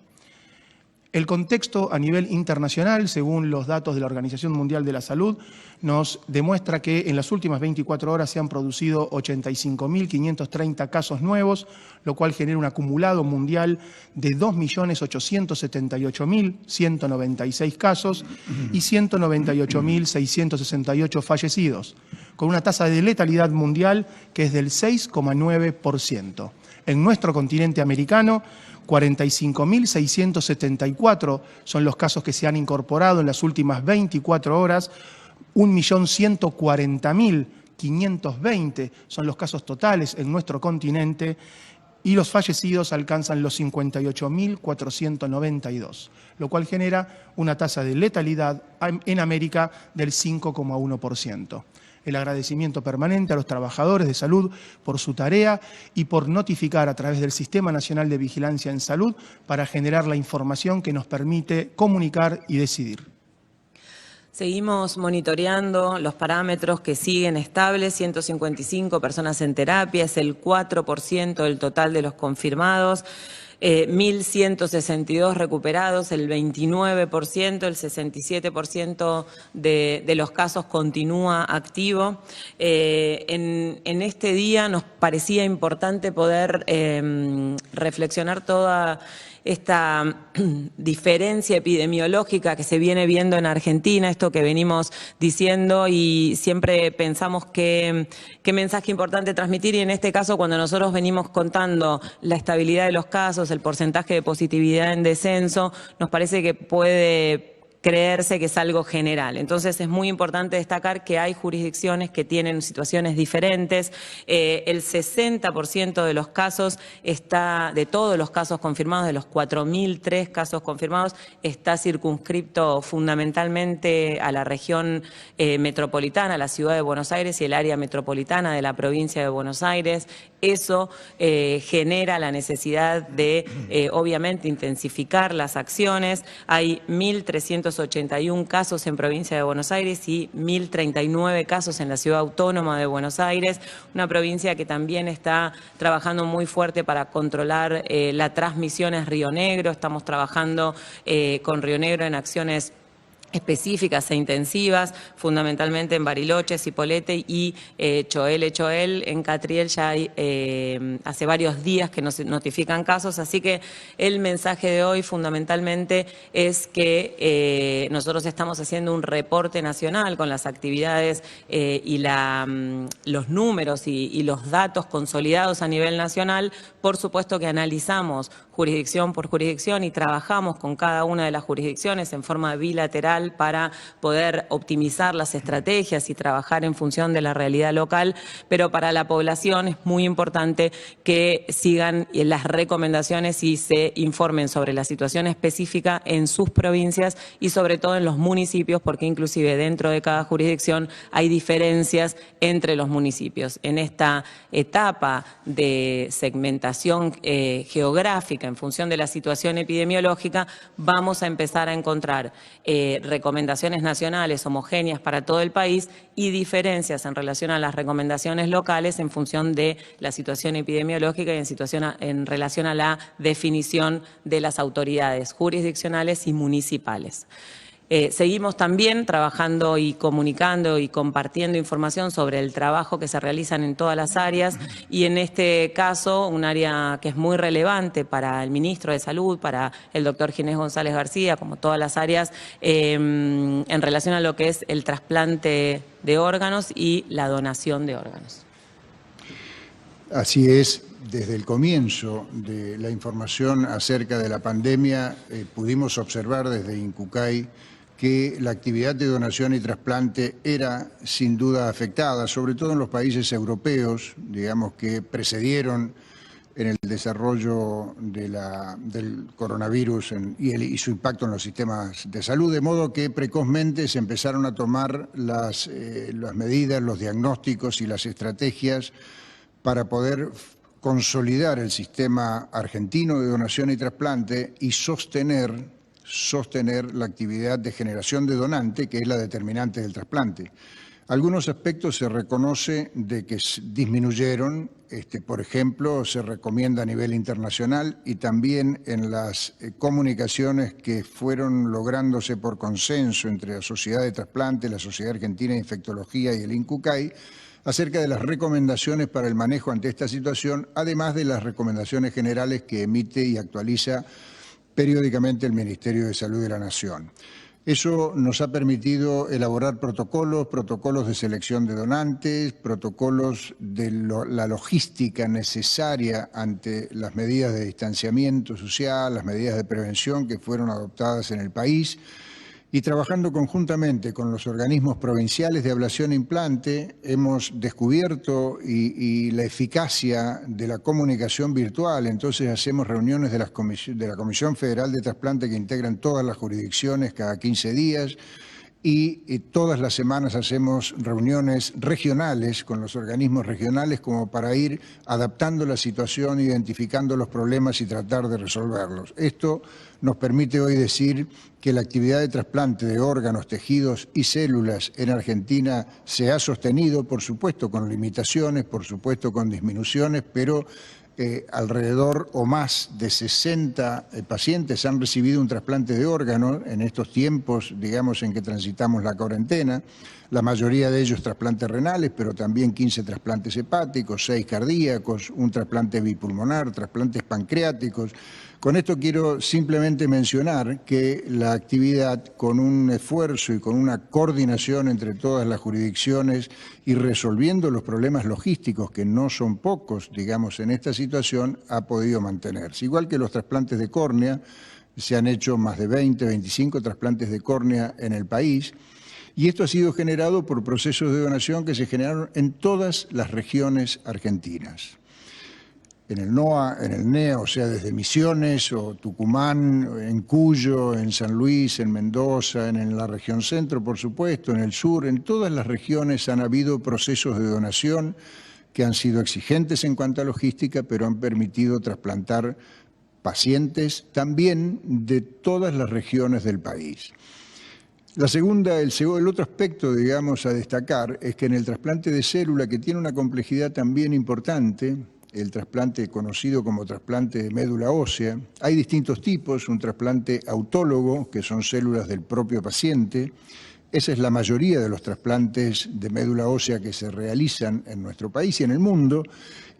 El contexto a nivel internacional, según los datos de la Organización Mundial de la Salud, nos demuestra que en las últimas 24 horas se han producido 85.530 casos nuevos, lo cual genera un acumulado mundial de 2.878.196 casos y 198.668 fallecidos, con una tasa de letalidad mundial que es del 6,9%. En nuestro continente americano, 45.674 son los casos que se han incorporado en las últimas 24 horas, 1.140.520 son los casos totales en nuestro continente y los fallecidos alcanzan los 58.492, lo cual genera una tasa de letalidad en América del 5,1%. El agradecimiento permanente a los trabajadores de salud por su tarea y por notificar a través del Sistema Nacional de Vigilancia en Salud para generar la información que nos permite comunicar y decidir. Seguimos monitoreando los parámetros que siguen estables, 155 personas en terapia, es el 4% del total de los confirmados. 1.162 recuperados, el 29%, el 67% de los casos continúa activo. En este día nos parecía importante poder reflexionar toda esta diferencia epidemiológica que se viene viendo en Argentina, esto que venimos diciendo y siempre pensamos qué mensaje importante transmitir, y en este caso cuando nosotros venimos contando la estabilidad de los casos, el porcentaje de positividad en descenso, nos parece que puede creerse que es algo general. Entonces es muy importante destacar que hay jurisdicciones que tienen situaciones diferentes. El 60% de los casos de todos los casos confirmados, de los 4.003 casos confirmados, está circunscripto fundamentalmente a la región metropolitana, a la ciudad de Buenos Aires y el área metropolitana de la provincia de Buenos Aires. Eso genera la necesidad de, obviamente, intensificar las acciones. Hay 1.381 casos en provincia de Buenos Aires y 1.039 casos en la ciudad autónoma de Buenos Aires, una provincia que también está trabajando muy fuerte para controlar la transmisión es Río Negro. Estamos trabajando con Río Negro en acciones específicas e intensivas, fundamentalmente en Bariloche, Cipolletti y Choel. En Catriel ya hay hace varios días que nos notifican casos, así que el mensaje de hoy fundamentalmente es que nosotros estamos haciendo un reporte nacional con las actividades y los números y los datos consolidados a nivel nacional. Por supuesto que analizamos jurisdicción por jurisdicción y trabajamos con cada una de las jurisdicciones en forma bilateral para poder optimizar las estrategias y trabajar en función de la realidad local, pero para la población es muy importante que sigan las recomendaciones y se informen sobre la situación específica en sus provincias y sobre todo en los municipios, porque inclusive dentro de cada jurisdicción hay diferencias entre los municipios. En esta etapa de segmentación geográfica en función de la situación epidemiológica, vamos a empezar a encontrar recomendaciones nacionales homogéneas para todo el país y diferencias en relación a las recomendaciones locales en función de la situación epidemiológica y en relación a la definición de las autoridades jurisdiccionales y municipales. Seguimos también trabajando y comunicando y compartiendo información sobre el trabajo que se realizan en todas las áreas y en este caso un área que es muy relevante para el ministro de Salud, para el doctor Ginés González García, como todas las áreas, en relación a lo que es el trasplante de órganos y la donación de órganos. Así es, desde el comienzo de la información acerca de la pandemia pudimos observar desde INCUCAI que la actividad de donación y trasplante era sin duda afectada, sobre todo en los países europeos, digamos, que precedieron en el desarrollo del coronavirus y su impacto en los sistemas de salud, de modo que precozmente se empezaron a tomar las medidas, los diagnósticos y las estrategias para poder consolidar el sistema argentino de donación y trasplante y sostener la actividad de generación de donante, que es la determinante del trasplante. Algunos aspectos se reconoce de que disminuyeron, por ejemplo, se recomienda a nivel internacional y también en las comunicaciones que fueron lográndose por consenso entre la Sociedad de Trasplante, la Sociedad Argentina de Infectología y el INCUCAI, acerca de las recomendaciones para el manejo ante esta situación, además de las recomendaciones generales que emite y actualiza periódicamente el Ministerio de Salud de la Nación. Eso nos ha permitido elaborar protocolos de selección de donantes, protocolos de la logística necesaria ante las medidas de distanciamiento social, las medidas de prevención que fueron adoptadas en el país, y trabajando conjuntamente con los organismos provinciales de ablación e implante, hemos descubierto y la eficacia de la comunicación virtual. Entonces hacemos reuniones de la Comisión Federal de Trasplante que integran todas las jurisdicciones cada 15 días y todas las semanas hacemos reuniones regionales con los organismos regionales como para ir adaptando la situación, identificando los problemas y tratar de resolverlos. Esto nos permite hoy decir que la actividad de trasplante de órganos, tejidos y células en Argentina se ha sostenido, por supuesto con limitaciones, por supuesto con disminuciones, pero alrededor o más de 60 pacientes han recibido un trasplante de órganos en estos tiempos, digamos, en que transitamos la cuarentena. La mayoría de ellos trasplantes renales, pero también 15 trasplantes hepáticos, 6 cardíacos, un trasplante bipulmonar, trasplantes pancreáticos. Con esto quiero simplemente mencionar que la actividad, con un esfuerzo y con una coordinación entre todas las jurisdicciones y resolviendo los problemas logísticos, que no son pocos, digamos, en esta situación, ha podido mantenerse. Igual que los trasplantes de córnea, se han hecho más de 20, 25 trasplantes de córnea en el país, y esto ha sido generado por procesos de donación que se generaron en todas las regiones argentinas. En el NOA, en el NEA, o sea, desde Misiones o Tucumán, en Cuyo, en San Luis, en Mendoza, en la región centro, por supuesto, en el sur, en todas las regiones han habido procesos de donación que han sido exigentes en cuanto a logística, pero han permitido trasplantar pacientes también de todas las regiones del país. El otro aspecto, digamos, a destacar es que en el trasplante de célula, que tiene una complejidad también importante, el trasplante conocido como trasplante de médula ósea, hay distintos tipos, un trasplante autólogo, que son células del propio paciente. Esa es la mayoría de los trasplantes de médula ósea que se realizan en nuestro país y en el mundo.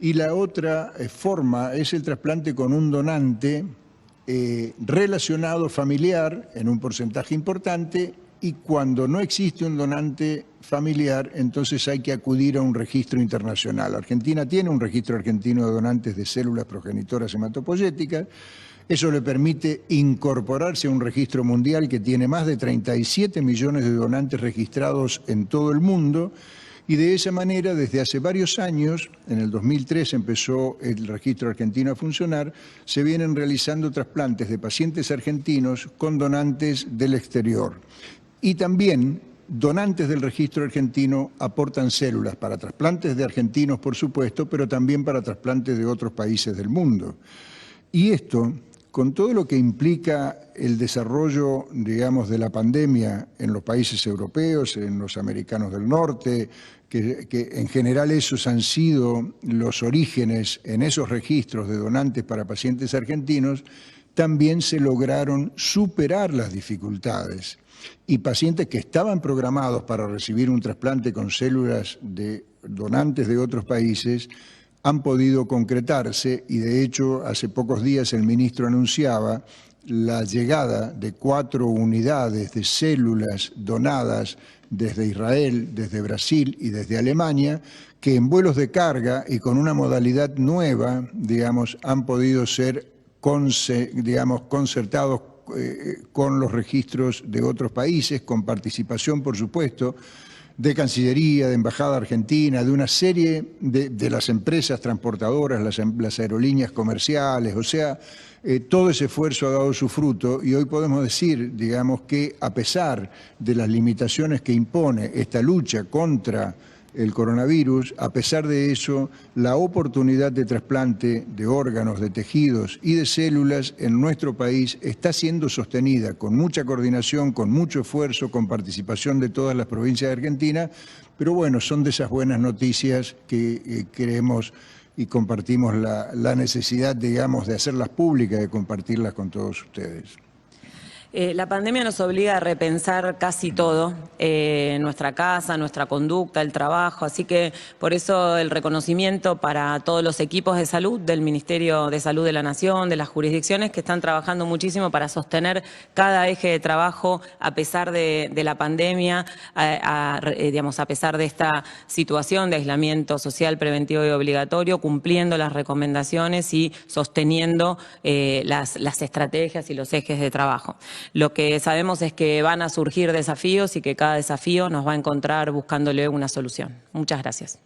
Y la otra forma es el trasplante con un donante relacionado familiar en un porcentaje importante, y cuando no existe un donante familiar, entonces hay que acudir a un registro internacional. Argentina tiene un registro argentino de donantes de células progenitoras hematopoyéticas. Eso le permite incorporarse a un registro mundial que tiene más de 37 millones de donantes registrados en todo el mundo, y de esa manera, desde hace varios años, en el 2003 empezó el registro argentino a funcionar, se vienen realizando trasplantes de pacientes argentinos con donantes del exterior. Y también donantes del registro argentino aportan células para trasplantes de argentinos, por supuesto, pero también para trasplantes de otros países del mundo. Y esto, con todo lo que implica el desarrollo, digamos, de la pandemia en los países europeos, en los americanos del norte, que en general esos han sido los orígenes en esos registros de donantes para pacientes argentinos, también se lograron superar las dificultades y pacientes que estaban programados para recibir un trasplante con células de donantes de otros países han podido concretarse y de hecho hace pocos días el ministro anunciaba la llegada de 4 unidades de células donadas desde Israel, desde Brasil y desde Alemania, que en vuelos de carga y con una modalidad nueva, digamos, han podido ser concertados con los registros de otros países, con participación, por supuesto, de Cancillería, de Embajada Argentina, de una serie de las empresas transportadoras, las aerolíneas comerciales, o sea, todo ese esfuerzo ha dado su fruto y hoy podemos decir, digamos, que a pesar de las limitaciones que impone esta lucha contra el coronavirus, a pesar de eso, la oportunidad de trasplante de órganos, de tejidos y de células en nuestro país está siendo sostenida con mucha coordinación, con mucho esfuerzo, con participación de todas las provincias de Argentina, pero bueno, son de esas buenas noticias que creemos y compartimos la necesidad, digamos, de hacerlas públicas, de compartirlas con todos ustedes. La pandemia nos obliga a repensar casi todo, nuestra casa, nuestra conducta, el trabajo, así que por eso el reconocimiento para todos los equipos de salud del Ministerio de Salud de la Nación, de las jurisdicciones que están trabajando muchísimo para sostener cada eje de trabajo a pesar de la pandemia, digamos, a pesar de esta situación de aislamiento social preventivo y obligatorio, cumpliendo las recomendaciones y sosteniendo las estrategias y los ejes de trabajo. Lo que sabemos es que van a surgir desafíos y que cada desafío nos va a encontrar buscándole una solución. Muchas gracias.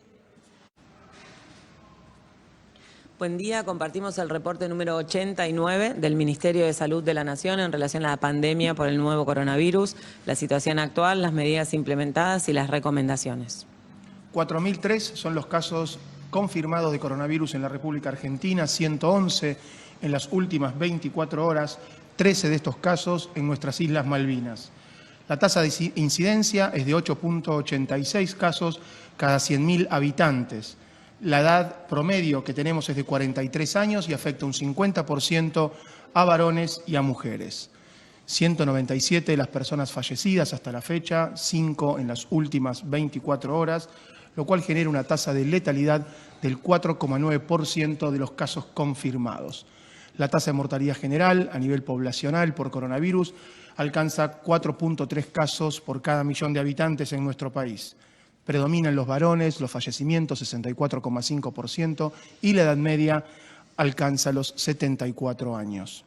Buen día, compartimos el reporte número 89 del Ministerio de Salud de la Nación en relación a la pandemia por el nuevo coronavirus, la situación actual, las medidas implementadas y las recomendaciones. 4.003 son los casos confirmados de coronavirus en la República Argentina, 111 en las últimas 24 horas, 13 de estos casos en nuestras Islas Malvinas. La tasa de incidencia es de 8.86 casos cada 100.000 habitantes. La edad promedio que tenemos es de 43 años y afecta un 50% a varones y a mujeres. 197 de las personas fallecidas hasta la fecha, 5 en las últimas 24 horas, lo cual genera una tasa de letalidad del 4,9% de los casos confirmados. La tasa de mortalidad general a nivel poblacional por coronavirus alcanza 4.3 casos por cada millón de habitantes en nuestro país. Predominan los varones, los fallecimientos 64,5% y la edad media alcanza los 74 años.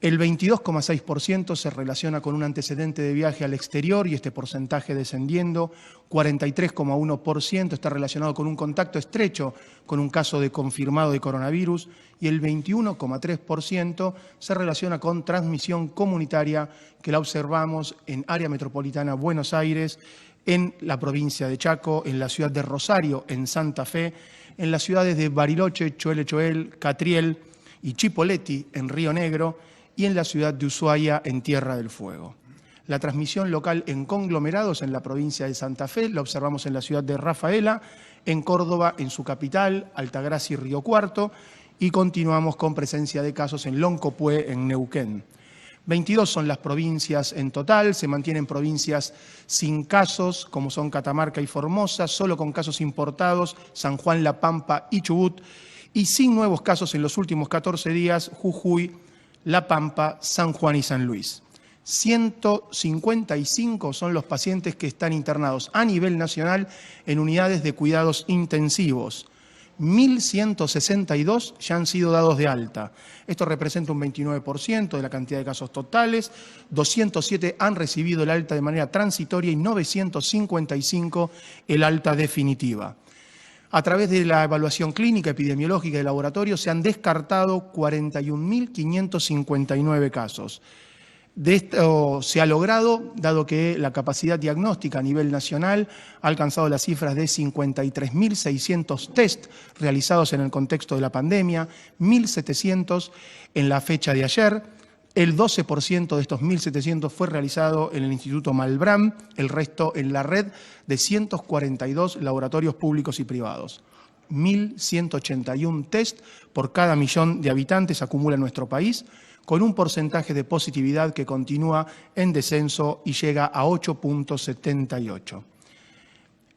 El 22,6% se relaciona con un antecedente de viaje al exterior y este porcentaje descendiendo. 43,1% está relacionado con un contacto estrecho con un caso de confirmado de coronavirus y el 21,3% se relaciona con transmisión comunitaria que la observamos en área metropolitana Buenos Aires, en la provincia de Chaco, en la ciudad de Rosario, en Santa Fe, en las ciudades de Bariloche, Choel, Catriel y Chipoleti, en Río Negro, y en la ciudad de Ushuaia, en Tierra del Fuego. La transmisión local en conglomerados en la provincia de Santa Fe la observamos en la ciudad de Rafaela, en Córdoba, en su capital, Altagracia y Río Cuarto, y continuamos con presencia de casos en Loncopué, en Neuquén. 22 son las provincias en total, se mantienen provincias sin casos, como son Catamarca y Formosa, solo con casos importados, San Juan, La Pampa y Chubut, y sin nuevos casos en los últimos 14 días, Jujuy, La Pampa, San Juan y San Luis. 155 son los pacientes que están internados a nivel nacional en unidades de cuidados intensivos. 1.162 ya han sido dados de alta. Esto representa un 29% de la cantidad de casos totales. 207 han recibido el alta de manera transitoria y 955 el alta definitiva. A través de la evaluación clínica, epidemiológica y de laboratorio se han descartado 41.559 casos. De esto se ha logrado, dado que la capacidad diagnóstica a nivel nacional ha alcanzado las cifras de 53.600 test realizados en el contexto de la pandemia, 1.700 en la fecha de ayer. El 12% de estos 1.700 fue realizado en el Instituto Malbrán, el resto en la red de 142 laboratorios públicos y privados. 1.181 test por cada millón de habitantes acumula nuestro país, con un porcentaje de positividad que continúa en descenso y llega a 8,78.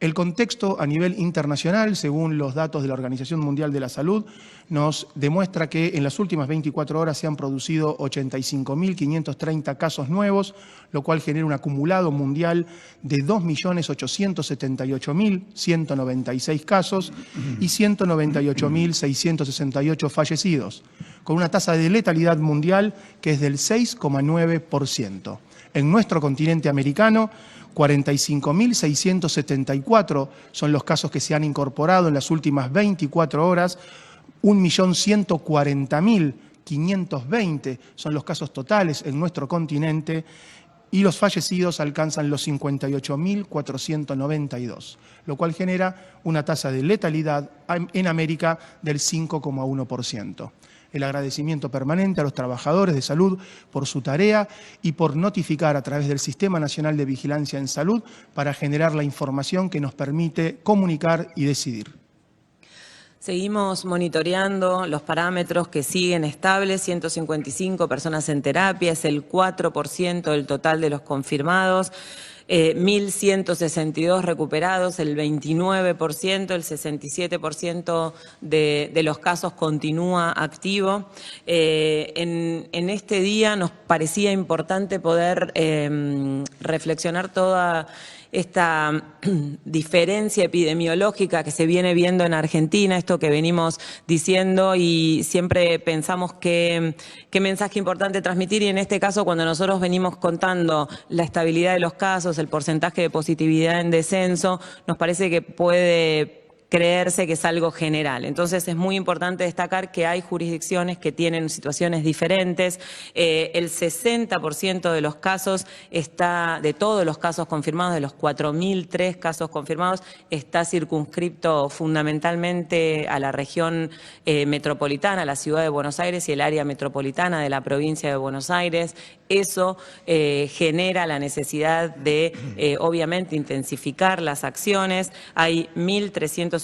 El contexto a nivel internacional, según los datos de la Organización Mundial de la Salud, nos demuestra que en las últimas 24 horas se han producido 85.530 casos nuevos, lo cual genera un acumulado mundial de 2.878.196 casos y 198.668 fallecidos, con una tasa de letalidad mundial que es del 6,9%. En nuestro continente americano, 45.674 son los casos que se han incorporado en las últimas 24 horas, 1.140.520 son los casos totales en nuestro continente y los fallecidos alcanzan los 58.492, lo cual genera una tasa de letalidad en América del 5,1%. El agradecimiento permanente a los trabajadores de salud por su tarea y por notificar a través del Sistema Nacional de Vigilancia en Salud para generar la información que nos permite comunicar y decidir. Seguimos monitoreando los parámetros que siguen estables, 155 personas en terapia, es el 4% del total de los confirmados. 1.162 recuperados, el 29%, el 67% de los casos continúa activo. En este día nos parecía importante poder reflexionar toda esta diferencia epidemiológica que se viene viendo en Argentina, esto que venimos diciendo y siempre pensamos qué mensaje importante transmitir, y en este caso cuando nosotros venimos contando la estabilidad de los casos, el porcentaje de positividad en descenso, nos parece que puede creerse que es algo general. Entonces es muy importante destacar que hay jurisdicciones que tienen situaciones diferentes. El 60% de los casos de todos los casos confirmados, de los 4.003 casos confirmados, está circunscripto fundamentalmente a la región metropolitana, a la ciudad de Buenos Aires y el área metropolitana de la provincia de Buenos Aires. Eso genera la necesidad de, obviamente, intensificar las acciones. Hay 1.381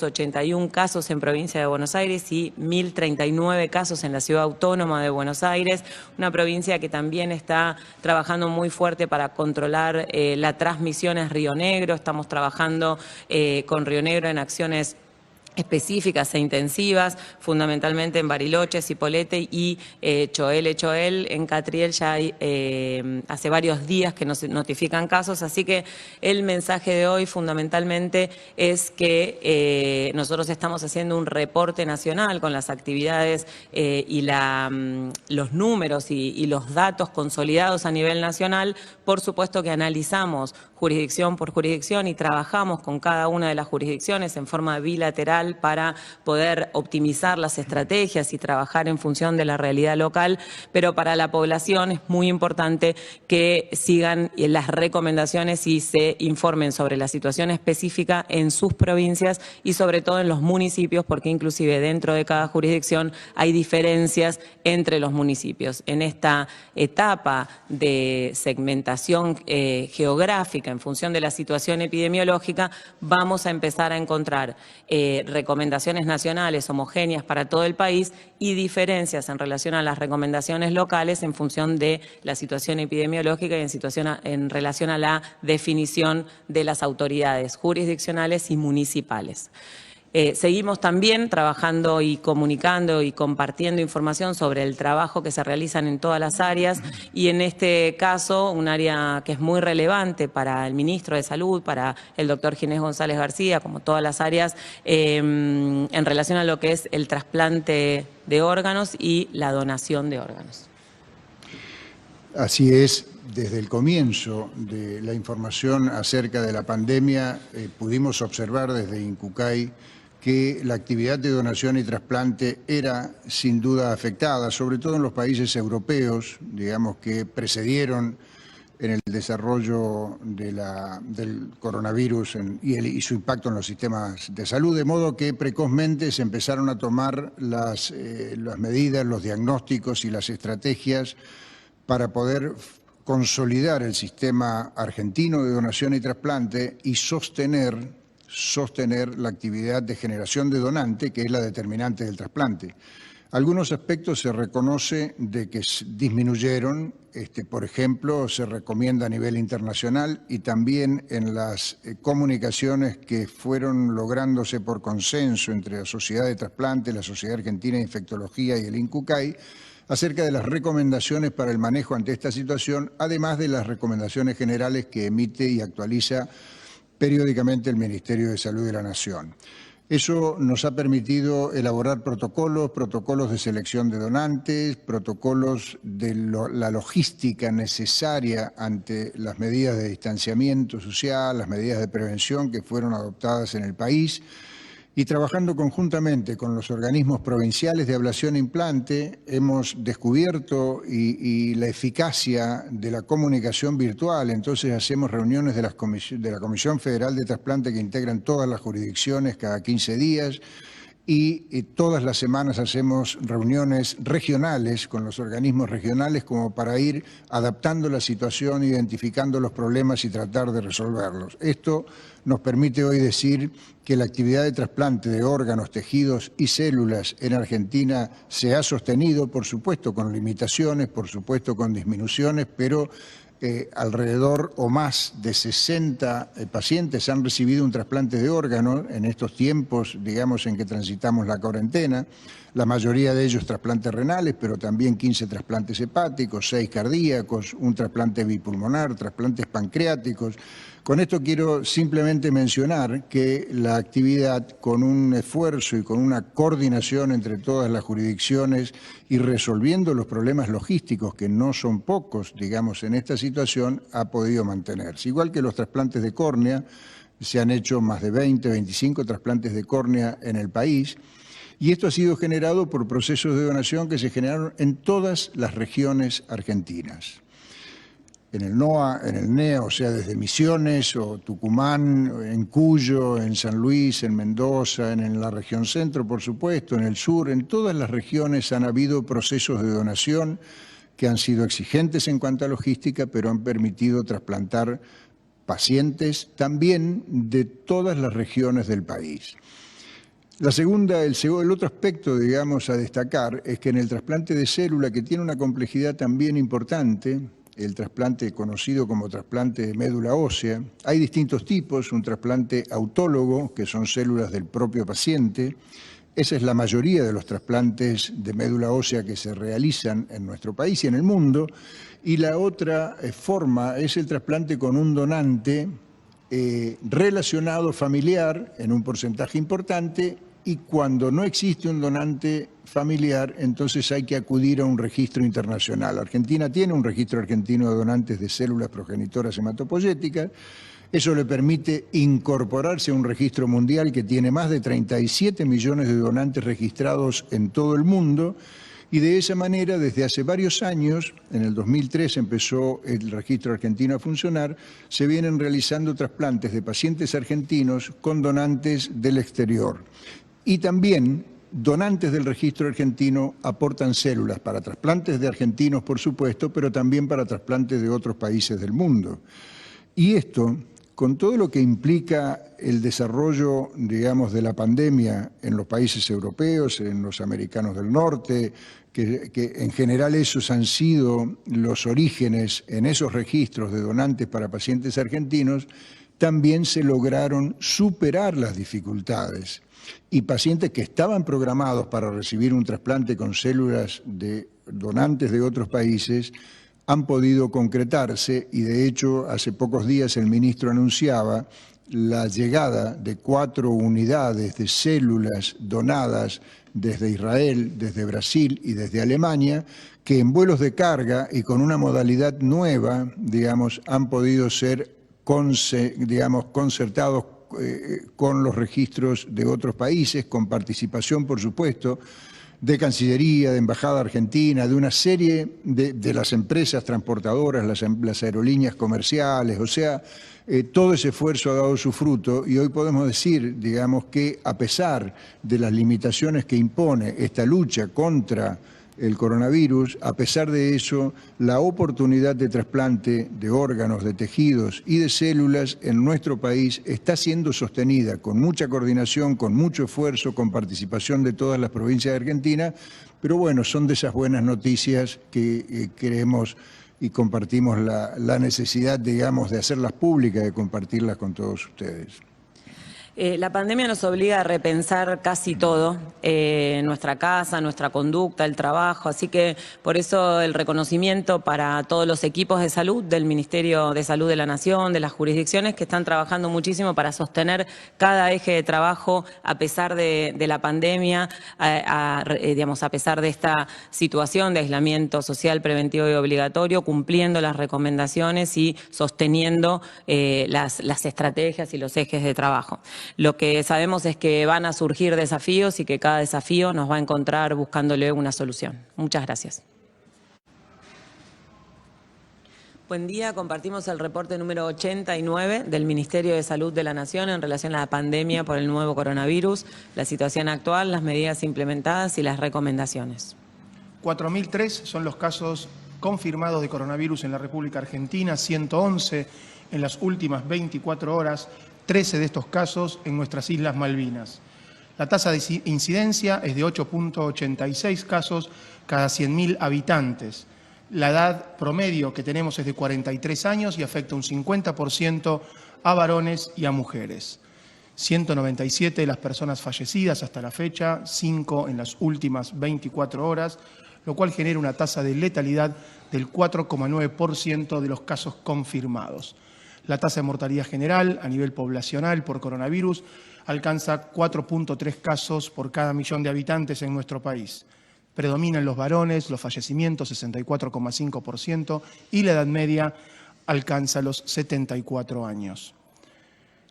casos en provincia de Buenos Aires y 1.039 casos en la ciudad autónoma de Buenos Aires, una provincia que también está trabajando muy fuerte para controlar la transmisión en Río Negro. Estamos trabajando con Río Negro en acciones específicas e intensivas, fundamentalmente en Bariloche, Cipolletti y Choel. En Catriel ya hay hace varios días que nos notifican casos, así que el mensaje de hoy fundamentalmente es que nosotros estamos haciendo un reporte nacional con las actividades y los números y los datos consolidados a nivel nacional. Por supuesto que analizamos jurisdicción por jurisdicción y trabajamos con cada una de las jurisdicciones en forma bilateral para poder optimizar las estrategias y trabajar en función de la realidad local, pero para la población es muy importante que sigan las recomendaciones y se informen sobre la situación específica en sus provincias y sobre todo en los municipios, porque inclusive dentro de cada jurisdicción hay diferencias entre los municipios. En esta etapa de segmentación geográfica en función de la situación epidemiológica, vamos a empezar a encontrar recomendaciones nacionales homogéneas para todo el país y diferencias en relación a las recomendaciones locales en función de la situación epidemiológica y en relación a la definición de las autoridades jurisdiccionales y municipales. Seguimos también trabajando y comunicando y compartiendo información sobre el trabajo que se realizan en todas las áreas y en este caso un área que es muy relevante para el ministro de Salud, para el doctor Ginés González García, como todas las áreas, en relación a lo que es el trasplante de órganos y la donación de órganos. Así es. Desde el comienzo de la información acerca de la pandemia, pudimos observar desde INCUCAI que la actividad de donación y trasplante era sin duda afectada, sobre todo en los países europeos, digamos, que precedieron en el desarrollo del coronavirus y su impacto en los sistemas de salud, de modo que precozmente se empezaron a tomar las medidas, los diagnósticos y las estrategias para poder consolidar el sistema argentino de donación y trasplante y sostener sostener la actividad de generación de donante, que es la determinante del trasplante. Algunos aspectos se reconoce de que disminuyeron, por ejemplo, se recomienda a nivel internacional y también en las comunicaciones que fueron lográndose por consenso entre la Sociedad de Trasplante, la Sociedad Argentina de Infectología y el INCUCAI, acerca de las recomendaciones para el manejo ante esta situación, además de las recomendaciones generales que emite y actualiza periódicamente el Ministerio de Salud de la Nación. Eso nos ha permitido elaborar protocolos de selección de donantes, protocolos de la logística necesaria ante las medidas de distanciamiento social, las medidas de prevención que fueron adoptadas en el país, y trabajando conjuntamente con los organismos provinciales de ablación e implante, hemos descubierto y la eficacia de la comunicación virtual. Entonces hacemos reuniones de la Comisión Federal de Trasplante que integran todas las jurisdicciones cada 15 días y todas las semanas hacemos reuniones regionales con los organismos regionales como para ir adaptando la situación, identificando los problemas y tratar de resolverlos. Esto nos permite hoy decir que la actividad de trasplante de órganos, tejidos y células en Argentina se ha sostenido, por supuesto con limitaciones, por supuesto con disminuciones, pero alrededor o más de 60 pacientes han recibido un trasplante de órganos en estos tiempos, digamos, en que transitamos la cuarentena. La mayoría de ellos trasplantes renales, pero también 15 trasplantes hepáticos, 6 cardíacos, un trasplante bipulmonar, trasplantes pancreáticos. Con esto quiero simplemente mencionar que la actividad, con un esfuerzo y con una coordinación entre todas las jurisdicciones y resolviendo los problemas logísticos, que no son pocos, digamos, en esta situación, ha podido mantenerse. Igual que los trasplantes de córnea, se han hecho más de 20, 25 trasplantes de córnea en el país, y esto ha sido generado por procesos de donación que se generaron en todas las regiones argentinas. En el NOA, en el NEA, o sea, desde Misiones o Tucumán, en Cuyo, en San Luis, en Mendoza, en la región centro, por supuesto, en el sur, en todas las regiones han habido procesos de donación que han sido exigentes en cuanto a logística, pero han permitido trasplantar pacientes también de todas las regiones del país. El otro aspecto, digamos, a destacar es que en el trasplante de célula, que tiene una complejidad también importante, el trasplante conocido como trasplante de médula ósea, hay distintos tipos, un trasplante autólogo, que son células del propio paciente. Esa es la mayoría de los trasplantes de médula ósea que se realizan en nuestro país y en el mundo. Y la otra forma es el trasplante con un donante relacionado familiar en un porcentaje importante, y cuando no existe un donante familiar, entonces hay que acudir a un registro internacional. Argentina tiene un registro argentino de donantes de células progenitoras hematopoyéticas. Eso le permite incorporarse a un registro mundial que tiene más de 37 millones de donantes registrados en todo el mundo, y de esa manera, desde hace varios años, en el 2003 empezó el registro argentino a funcionar, se vienen realizando trasplantes de pacientes argentinos con donantes del exterior. Y también donantes del registro argentino aportan células para trasplantes de argentinos, por supuesto, pero también para trasplantes de otros países del mundo. Y esto, con todo lo que implica el desarrollo, digamos, de la pandemia en los países europeos, en los americanos del norte, que en general esos han sido los orígenes en esos registros de donantes para pacientes argentinos, también se lograron superar las dificultades. Y pacientes que estaban programados para recibir un trasplante con células de donantes de otros países han podido concretarse, y de hecho hace pocos días el ministro anunciaba la llegada de 4 unidades de células donadas desde Israel, desde Brasil y desde Alemania, que en vuelos de carga y con una modalidad nueva, digamos, han podido ser concertados con los registros de otros países, con participación, por supuesto, de Cancillería, de Embajada Argentina, de una serie de las empresas transportadoras, las aerolíneas comerciales. O sea, todo ese esfuerzo ha dado su fruto, y hoy podemos decir, digamos, que a pesar de las limitaciones que impone esta lucha contra el coronavirus. A pesar de eso, la oportunidad de trasplante de órganos, de tejidos y de células en nuestro país está siendo sostenida con mucha coordinación, con mucho esfuerzo, con participación de todas las provincias de Argentina, pero bueno, son de esas buenas noticias que queremos y compartimos la necesidad, digamos, de hacerlas públicas, de compartirlas con todos ustedes. La pandemia nos obliga a repensar casi todo, nuestra casa, nuestra conducta, el trabajo, así que por eso el reconocimiento para todos los equipos de salud del Ministerio de Salud de la Nación, de las jurisdicciones que están trabajando muchísimo para sostener cada eje de trabajo a pesar de la pandemia, digamos, a pesar de esta situación de aislamiento social preventivo y obligatorio, cumpliendo las recomendaciones y sosteniendo las estrategias y los ejes de trabajo. Lo que sabemos es que van a surgir desafíos y que cada desafío nos va a encontrar buscándole una solución. Muchas gracias. Buen día, compartimos el reporte número 89 del Ministerio de Salud de la Nación en relación a la pandemia por el nuevo coronavirus, la situación actual, las medidas implementadas y las recomendaciones. 4.003 son los casos confirmados de coronavirus en la República Argentina, 111 en las últimas 24 horas, 13 de estos casos en nuestras Islas Malvinas. La tasa de incidencia es de 8.86 casos cada 100.000 habitantes. La edad promedio que tenemos es de 43 años y afecta un 50% a varones y a mujeres. 197 de las personas fallecidas hasta la fecha, 5 en las últimas 24 horas, lo cual genera una tasa de letalidad del 4,9% de los casos confirmados. La tasa de mortalidad general a nivel poblacional por coronavirus alcanza 4.3 casos por cada millón de habitantes en nuestro país. Predominan los varones, los fallecimientos 64,5% y la edad media alcanza los 74 años.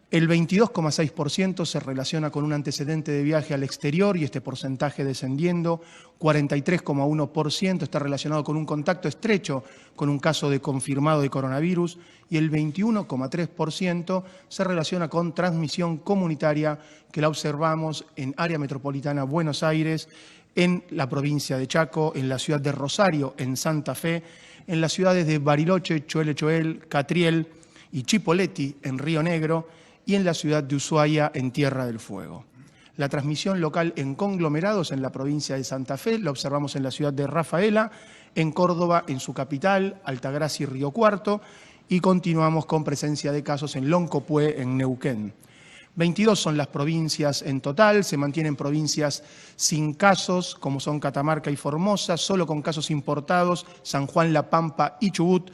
El 22,6% se relaciona con un antecedente de viaje al exterior y este porcentaje descendiendo. 43,1% está relacionado con un contacto estrecho con un caso de confirmado de coronavirus y el 21,3% se relaciona con transmisión comunitaria que la observamos en área metropolitana Buenos Aires, en la provincia de Chaco, en la ciudad de Rosario, en Santa Fe, en las ciudades de Bariloche, Choel, Catriel y Chipoleti, en Río Negro, y en la ciudad de Ushuaia, en Tierra del Fuego. La transmisión local en conglomerados en la provincia de Santa Fe la observamos en la ciudad de Rafaela, en Córdoba, en su capital, Altagracia y Río Cuarto, y continuamos con presencia de casos en Loncopué, en Neuquén. 22 son las provincias en total, se mantienen provincias sin casos, como son Catamarca y Formosa, solo con casos importados, San Juan, La Pampa y Chubut,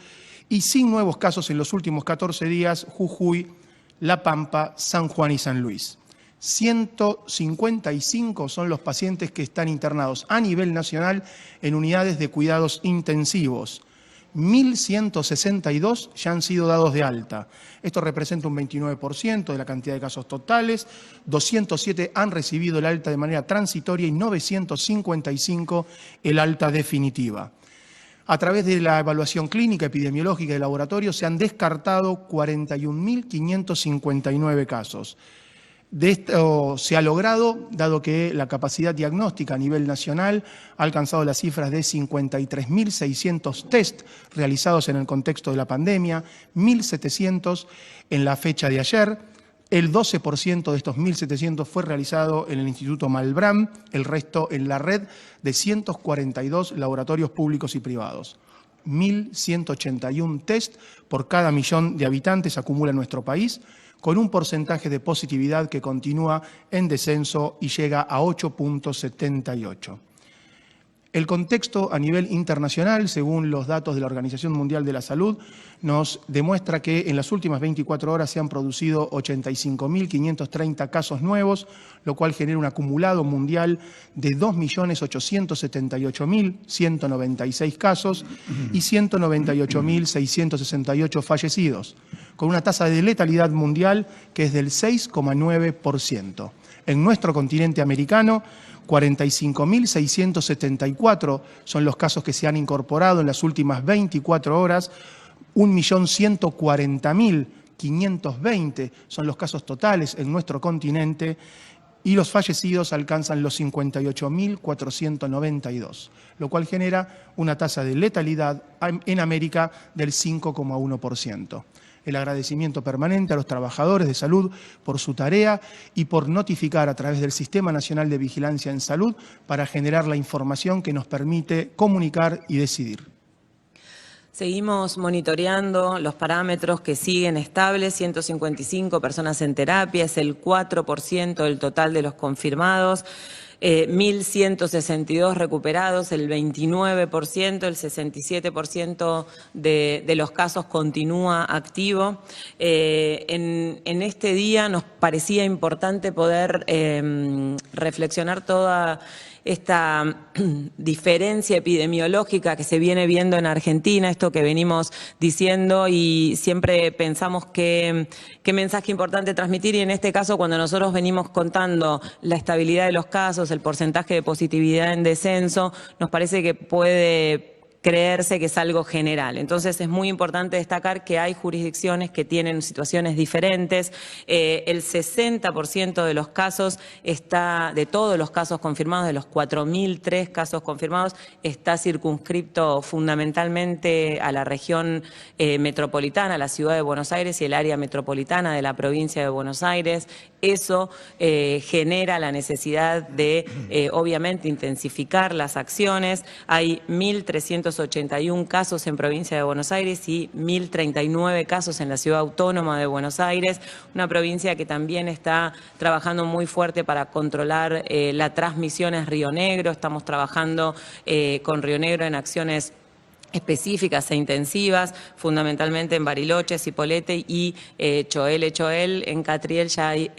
y sin nuevos casos en los últimos 14 días, Jujuy, La Pampa, San Juan y San Luis. 155 son los pacientes que están internados a nivel nacional en unidades de cuidados intensivos. 1.162 ya han sido dados de alta. Esto representa un 29% de la cantidad de casos totales. 207 han recibido el alta de manera transitoria y 955 el alta definitiva. A través de la evaluación clínica, epidemiológica y de laboratorio se han descartado 41.559 casos. De esto se ha logrado, dado que la capacidad diagnóstica a nivel nacional ha alcanzado las cifras de 53.600 test realizados en el contexto de la pandemia, 1.700 en la fecha de ayer. El 12% de estos 1.700 fue realizado en el Instituto Malbrán, el resto en la red de 142 laboratorios públicos y privados. 1.181 test por cada millón de habitantes acumula nuestro país, con un porcentaje de positividad que continúa en descenso y llega a 8.78. El contexto a nivel internacional, según los datos de la Organización Mundial de la Salud, nos demuestra que en las últimas 24 horas se han producido 85.530 casos nuevos, lo cual genera un acumulado mundial de 2.878.196 casos y 198.668 fallecidos, con una tasa de letalidad mundial que es del 6,9%. En nuestro continente americano, 45.674 son los casos que se han incorporado en las últimas 24 horas, 1.140.520 son los casos totales en nuestro continente y los fallecidos alcanzan los 58.492, lo cual genera una tasa de letalidad en América del 5,1%. El agradecimiento permanente a los trabajadores de salud por su tarea y por notificar a través del Sistema Nacional de Vigilancia en Salud para generar la información que nos permite comunicar y decidir. Seguimos monitoreando los parámetros que siguen estables, 155 personas en terapia, es el 4% del total de los confirmados. 1.162 recuperados, el 29%, el 67% de los casos continúa activo. En este día nos parecía importante poder reflexionar toda esta diferencia epidemiológica que se viene viendo en Argentina, esto que venimos diciendo y siempre pensamos qué mensaje importante transmitir, y en este caso cuando nosotros venimos contando la estabilidad de los casos, el porcentaje de positividad en descenso, nos parece que puede creerse que es algo general. Entonces es muy importante destacar que hay jurisdicciones que tienen situaciones diferentes. El 60% de los casos de todos los casos confirmados, de los 4.003 casos confirmados, está circunscripto fundamentalmente a la región metropolitana, a la ciudad de Buenos Aires y el área metropolitana de la provincia de Buenos Aires. Eso genera la necesidad de, obviamente, intensificar las acciones. Hay 1.381 casos en provincia de Buenos Aires y 1.039 casos en la ciudad autónoma de Buenos Aires, una provincia que también está trabajando muy fuerte para controlar la transmisión en Río Negro. Estamos trabajando con Río Negro en acciones específicas e intensivas, fundamentalmente en Bariloche, Cipolletti y Choel. En Catriel ya hay,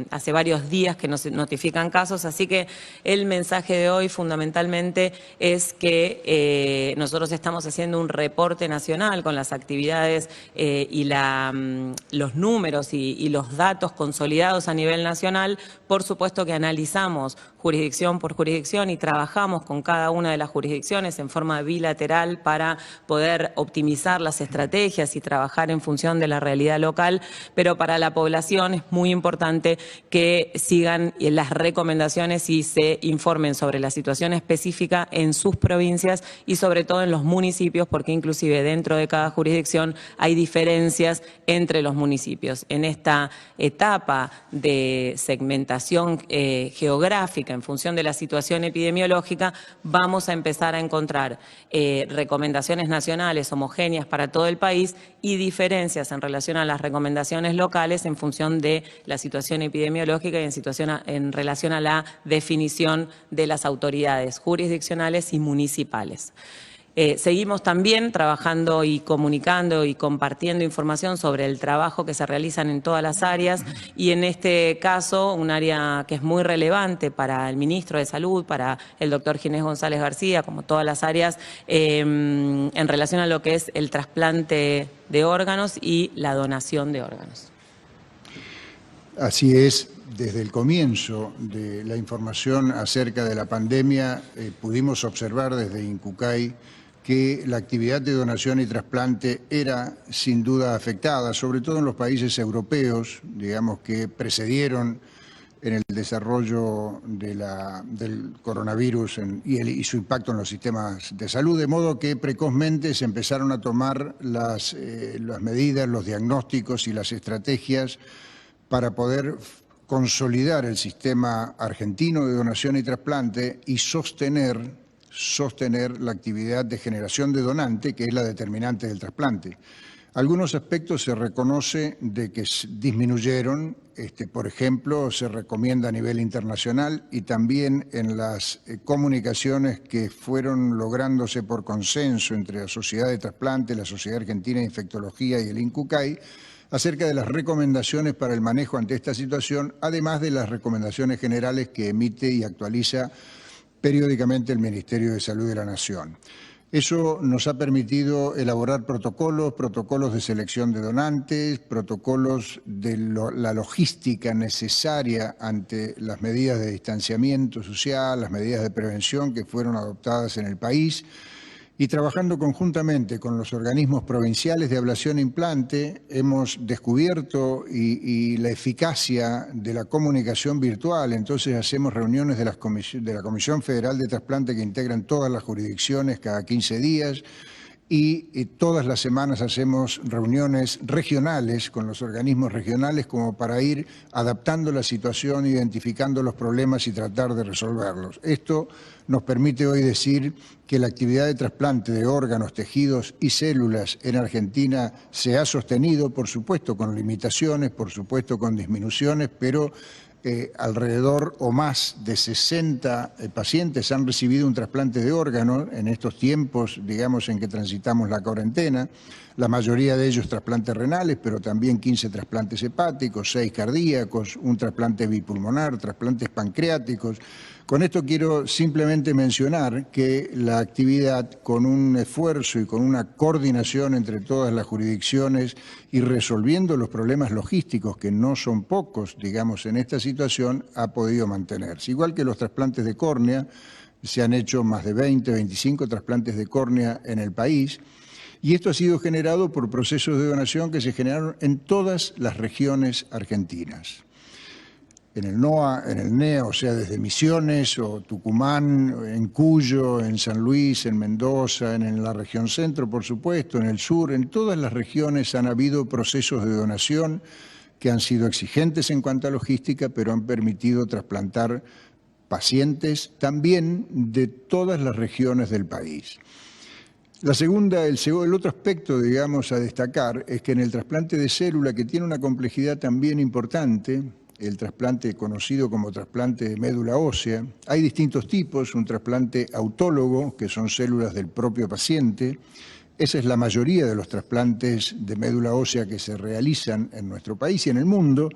hace varios días que nos notifican casos, así que el mensaje de hoy fundamentalmente es que nosotros estamos haciendo un reporte nacional con las actividades y los números y los datos consolidados a nivel nacional. Por supuesto que analizamos jurisdicción por jurisdicción y trabajamos con cada una de las jurisdicciones en forma bilateral para poder optimizar las estrategias y trabajar en función de la realidad local, pero para la población es muy importante que sigan las recomendaciones y se informen sobre la situación específica en sus provincias y sobre todo en los municipios, porque inclusive dentro de cada jurisdicción hay diferencias entre los municipios. En esta etapa de segmentación geográfica en función de la situación epidemiológica, vamos a empezar a encontrar recomendaciones nacionales homogéneas para todo el país y diferencias en relación a las recomendaciones locales en función de la situación epidemiológica y en relación a la definición de las autoridades jurisdiccionales y municipales. Seguimos también trabajando y comunicando y compartiendo información sobre el trabajo que se realizan en todas las áreas y en este caso un área que es muy relevante para el ministro de Salud, para el doctor Ginés González García, como todas las áreas, en relación a lo que es el trasplante de órganos y la donación de órganos. Así es. Desde el comienzo de la información acerca de la pandemia, pudimos observar desde INCUCAI que la actividad de donación y trasplante era sin duda afectada, sobre todo en los países europeos, digamos, que precedieron en el desarrollo del coronavirus y su impacto en los sistemas de salud, de modo que precozmente se empezaron a tomar las medidas, los diagnósticos y las estrategias para poder consolidar el sistema argentino de donación y trasplante y sostener la actividad de generación de donante, que es la determinante del trasplante. Algunos aspectos se reconoce de que disminuyeron, por ejemplo, se recomienda a nivel internacional y también en las comunicaciones que fueron lográndose por consenso entre la Sociedad de Trasplante, la Sociedad Argentina de Infectología y el INCUCAI, acerca de las recomendaciones para el manejo ante esta situación, además de las recomendaciones generales que emite y actualiza periódicamente el Ministerio de Salud de la Nación. Eso nos ha permitido elaborar protocolos de selección de donantes, protocolos de la logística necesaria ante las medidas de distanciamiento social, las medidas de prevención que fueron adoptadas en el país, Y trabajando conjuntamente con los organismos provinciales de ablación e implante, hemos descubierto y la eficacia de la comunicación virtual. Entonces hacemos reuniones de la Comisión Federal de Trasplante que integran todas las jurisdicciones cada 15 días. Y todas las semanas hacemos reuniones regionales con los organismos regionales como para ir adaptando la situación, identificando los problemas y tratar de resolverlos. Esto nos permite hoy decir que la actividad de trasplante de órganos, tejidos y células en Argentina se ha sostenido, por supuesto con limitaciones, por supuesto con disminuciones, pero alrededor o más de 60 pacientes han recibido un trasplante de órganos en estos tiempos, digamos, en que transitamos la cuarentena. La mayoría de ellos trasplantes renales, pero también 15 trasplantes hepáticos, 6 cardíacos, un trasplante bipulmonar, trasplantes pancreáticos. Con esto quiero simplemente mencionar que la actividad, con un esfuerzo y con una coordinación entre todas las jurisdicciones y resolviendo los problemas logísticos, que no son pocos, digamos, en esta situación, ha podido mantenerse. Igual que los trasplantes de córnea, se han hecho más de 20, 25 trasplantes de córnea en el país, y esto ha sido generado por procesos de donación que se generaron en todas las regiones argentinas. En el NOA, en el NEA, o sea, desde Misiones o Tucumán, en Cuyo, en San Luis, en Mendoza, en la región centro, por supuesto, en el sur, en todas las regiones han habido procesos de donación que han sido exigentes en cuanto a logística, pero han permitido trasplantar pacientes también de todas las regiones del país. El otro aspecto, digamos, a destacar es que en el trasplante de célula, que tiene una complejidad también importante, el trasplante conocido como trasplante de médula ósea, hay distintos tipos, un trasplante autólogo, que son células del propio paciente. Esa es la mayoría de los trasplantes de médula ósea que se realizan en nuestro país y en el mundo.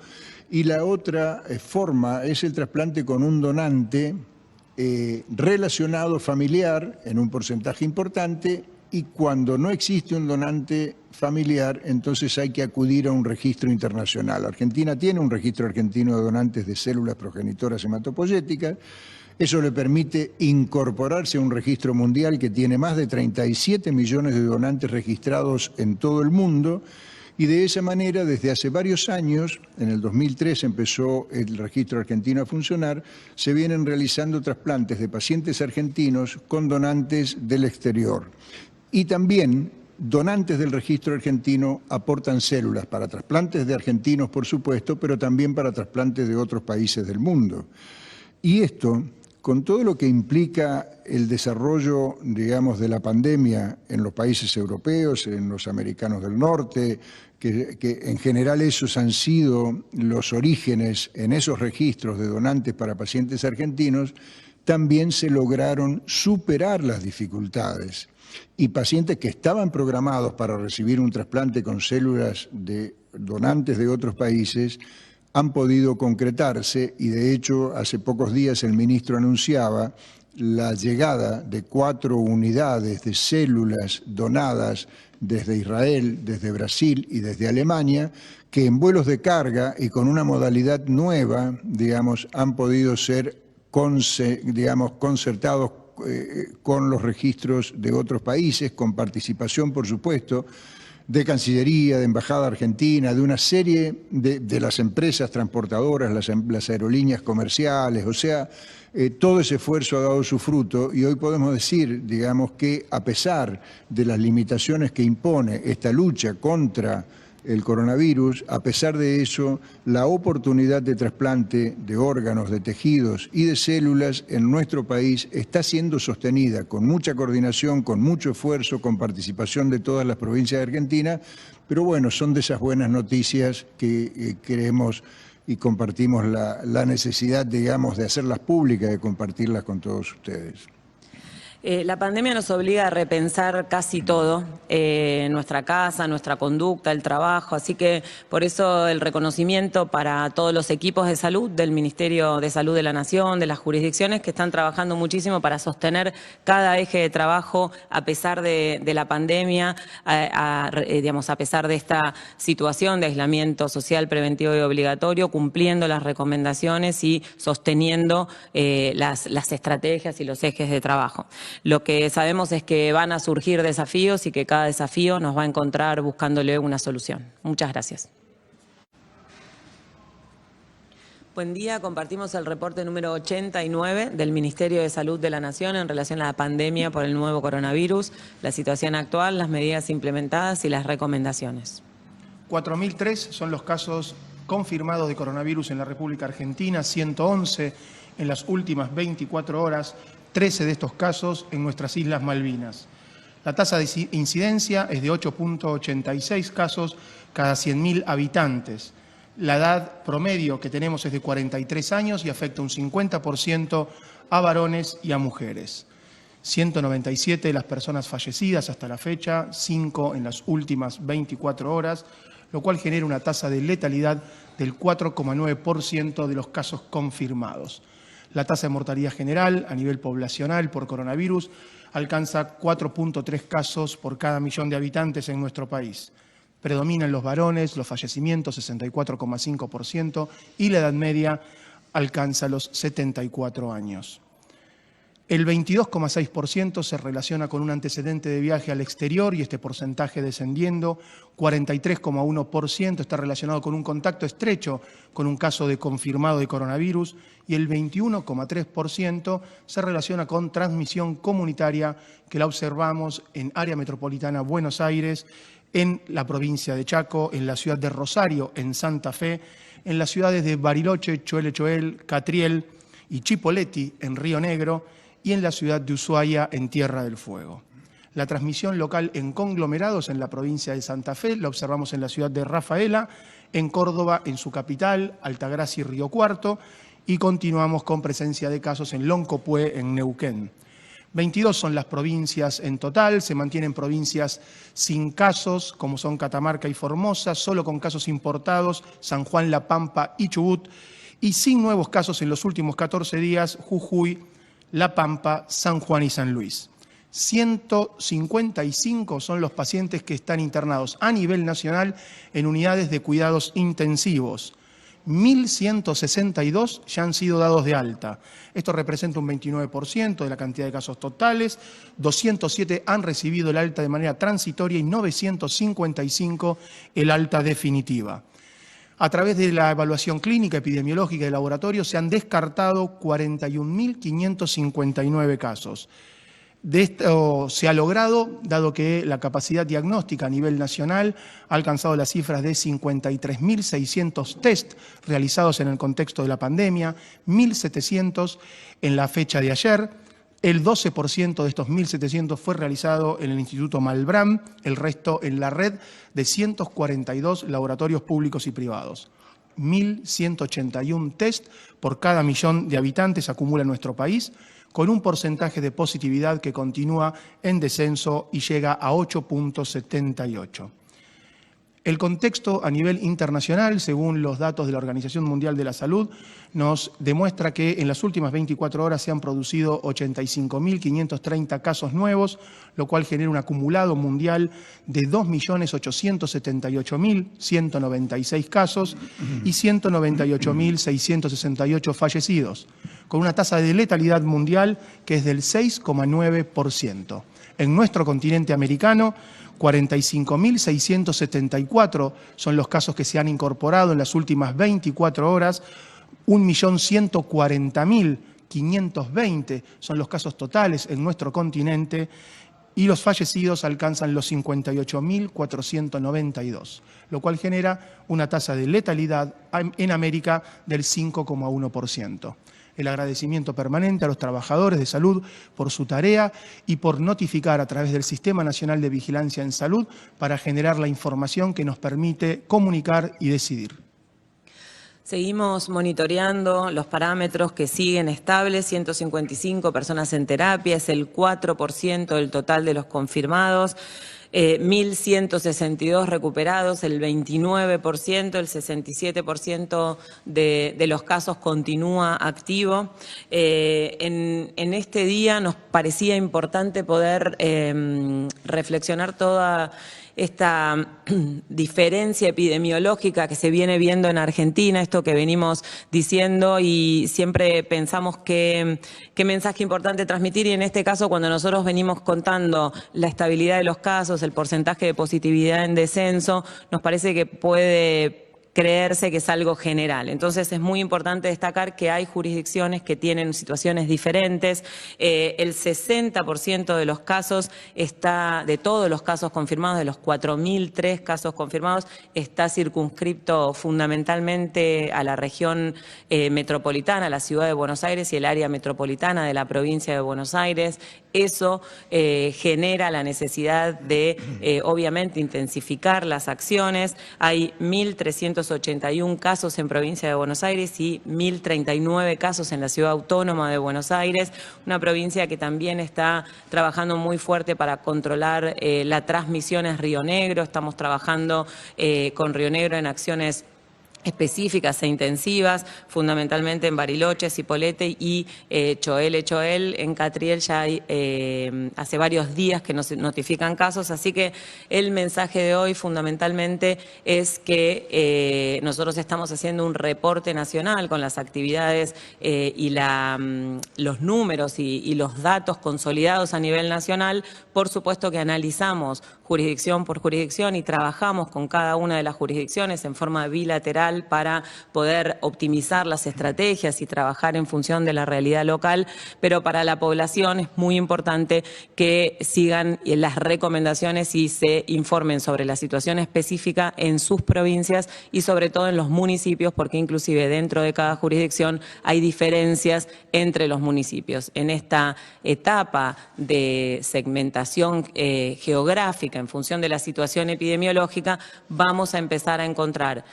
Y la otra forma es el trasplante con un donante relacionado familiar en un porcentaje importante, y cuando no existe un donante familiar, entonces hay que acudir a un registro internacional. Argentina tiene un registro argentino de donantes de células progenitoras hematopoyéticas. Eso le permite incorporarse a un registro mundial que tiene más de 37 millones de donantes registrados en todo el mundo. Y de esa manera, desde hace varios años, en el 2003 empezó el registro argentino a funcionar, se vienen realizando trasplantes de pacientes argentinos con donantes del exterior. Y también donantes del registro argentino aportan células para trasplantes de argentinos, por supuesto, pero también para trasplantes de otros países del mundo. Y esto, con todo lo que implica el desarrollo, digamos, de la pandemia en los países europeos, en los americanos del norte, que en general esos han sido los orígenes en esos registros de donantes para pacientes argentinos, también se lograron superar las dificultades. Y pacientes que estaban programados para recibir un trasplante con células de donantes de otros países han podido concretarse, y de hecho hace pocos días el ministro anunciaba la llegada de 4 unidades de células donadas desde Israel, desde Brasil y desde Alemania, que en vuelos de carga y con una modalidad nueva, digamos, han podido ser concertados con los registros de otros países, con participación, por supuesto, de Cancillería, de Embajada Argentina, de una serie de las empresas transportadoras, las aerolíneas comerciales. O sea, todo ese esfuerzo ha dado su fruto, y hoy podemos decir, digamos, que a pesar de las limitaciones que impone esta lucha contra el coronavirus, a pesar de eso, la oportunidad de trasplante de órganos, de tejidos y de células en nuestro país está siendo sostenida con mucha coordinación, con mucho esfuerzo, con participación de todas las provincias de Argentina, pero bueno, son de esas buenas noticias que queremos y compartimos la necesidad, digamos, de hacerlas públicas, de compartirlas con todos ustedes. La pandemia nos obliga a repensar casi todo, nuestra casa, nuestra conducta, el trabajo, así que por eso el reconocimiento para todos los equipos de salud del Ministerio de Salud de la Nación, de las jurisdicciones que están trabajando muchísimo para sostener cada eje de trabajo a pesar de la pandemia, digamos, a pesar de esta situación de aislamiento social preventivo y obligatorio, cumpliendo las recomendaciones y sosteniendo las estrategias y los ejes de trabajo. Lo que sabemos es que van a surgir desafíos y que cada desafío nos va a encontrar buscándole una solución. Muchas gracias. Buen día, compartimos el reporte número 89 del Ministerio de Salud de la Nación en relación a la pandemia por el nuevo coronavirus, la situación actual, las medidas implementadas y las recomendaciones. 4.003 son los casos confirmados de coronavirus en la República Argentina, 111 en las últimas 24 horas, 13 de estos casos en nuestras Islas Malvinas. La tasa de incidencia es de 8.86 casos cada 100.000 habitantes. La edad promedio que tenemos es de 43 años y afecta un 50% a varones y a mujeres. 197 de las personas fallecidas hasta la fecha, 5 en las últimas 24 horas, lo cual genera una tasa de letalidad del 4,9% de los casos confirmados. La tasa de mortalidad general a nivel poblacional por coronavirus alcanza 4.3 casos por cada millón de habitantes en nuestro país. Predominan los varones, los fallecimientos 64,5% y la edad media alcanza los 74 años. El 22,6% se relaciona con un antecedente de viaje al exterior y este porcentaje descendiendo. 43,1% está relacionado con un contacto estrecho con un caso de confirmado de coronavirus y el 21,3% se relaciona con transmisión comunitaria que la observamos en área metropolitana Buenos Aires, en la provincia de Chaco, en la ciudad de Rosario, en Santa Fe, en las ciudades de Bariloche, Choel, Catriel y Chipoleti, en Río Negro, y en la ciudad de Ushuaia, en Tierra del Fuego. La transmisión local en conglomerados en la provincia de Santa Fe la observamos en la ciudad de Rafaela, en Córdoba, en su capital, Altagracia y Río Cuarto, y continuamos con presencia de casos en Loncopué, en Neuquén. 22 son las provincias en total, se mantienen provincias sin casos, como son Catamarca y Formosa, solo con casos importados, San Juan, La Pampa y Chubut, y sin nuevos casos en los últimos 14 días, Jujuy, La Pampa, San Juan y San Luis. 155 son los pacientes que están internados a nivel nacional en unidades de cuidados intensivos. 1.162 ya han sido dados de alta. Esto representa un 29% de la cantidad de casos totales. 207 han recibido el alta de manera transitoria y 955 el alta definitiva. A través de la evaluación clínica, epidemiológica y de laboratorio se han descartado 41.559 casos. De esto se ha logrado, dado que la capacidad diagnóstica a nivel nacional ha alcanzado las cifras de 53.600 test realizados en el contexto de la pandemia, 1.700 en la fecha de ayer. El 12% de estos 1.700 fue realizado en el Instituto Malbrán, el resto en la red de 142 laboratorios públicos y privados. 1.181 test por cada millón de habitantes acumula nuestro país, con un porcentaje de positividad que continúa en descenso y llega a 8.78. El contexto a nivel internacional, según los datos de la Organización Mundial de la Salud, nos demuestra que en las últimas 24 horas se han producido 85.530 casos nuevos, lo cual genera un acumulado mundial de 2.878.196 casos y 198.668 fallecidos, con una tasa de letalidad mundial que es del 6,9%. En nuestro continente americano, 45.674 son los casos que se han incorporado en las últimas 24 horas, 1.140.520 son los casos totales en nuestro continente y los fallecidos alcanzan los 58.492, lo cual genera una tasa de letalidad en América del 5,1%. El agradecimiento permanente a los trabajadores de salud por su tarea y por notificar a través del Sistema Nacional de Vigilancia en Salud para generar la información que nos permite comunicar y decidir. Seguimos monitoreando los parámetros que siguen estables, 155 personas en terapia, es el 4% del total de los confirmados. 1.162 recuperados, el 29%, el 67% de los casos continúa activo. En este día nos parecía importante poder reflexionar toda esta diferencia epidemiológica que se viene viendo en Argentina, esto que venimos diciendo y siempre pensamos qué mensaje importante transmitir, y en este caso cuando nosotros venimos contando la estabilidad de los casos, el porcentaje de positividad en descenso, nos parece que puede creerse que es algo general. Entonces es muy importante destacar que hay jurisdicciones que tienen situaciones diferentes. El 60% de los casos de todos los casos confirmados, de los 4.003 casos confirmados, está circunscripto fundamentalmente a la región metropolitana, a la ciudad de Buenos Aires y el área metropolitana de la provincia de Buenos Aires. Eso genera la necesidad de, obviamente, intensificar las acciones. Hay 1.381 casos en provincia de Buenos Aires y 1.039 casos en la ciudad autónoma de Buenos Aires, una provincia que también está trabajando muy fuerte para controlar la transmisión en Río Negro. Estamos trabajando con Río Negro en acciones específicas e intensivas, fundamentalmente en Bariloche, Cipolletti y Choel. En Catriel ya hay hace varios días que nos notifican casos, así que el mensaje de hoy fundamentalmente es que nosotros estamos haciendo un reporte nacional con las actividades y los números y los datos consolidados a nivel nacional. Por supuesto que analizamos jurisdicción por jurisdicción y trabajamos con cada una de las jurisdicciones en forma bilateral para poder optimizar las estrategias y trabajar en función de la realidad local, pero para la población es muy importante que sigan las recomendaciones y se informen sobre la situación específica en sus provincias y sobre todo en los municipios, porque inclusive dentro de cada jurisdicción hay diferencias entre los municipios. En esta etapa de segmentación geográfica en función de la situación epidemiológica, vamos a empezar a encontrar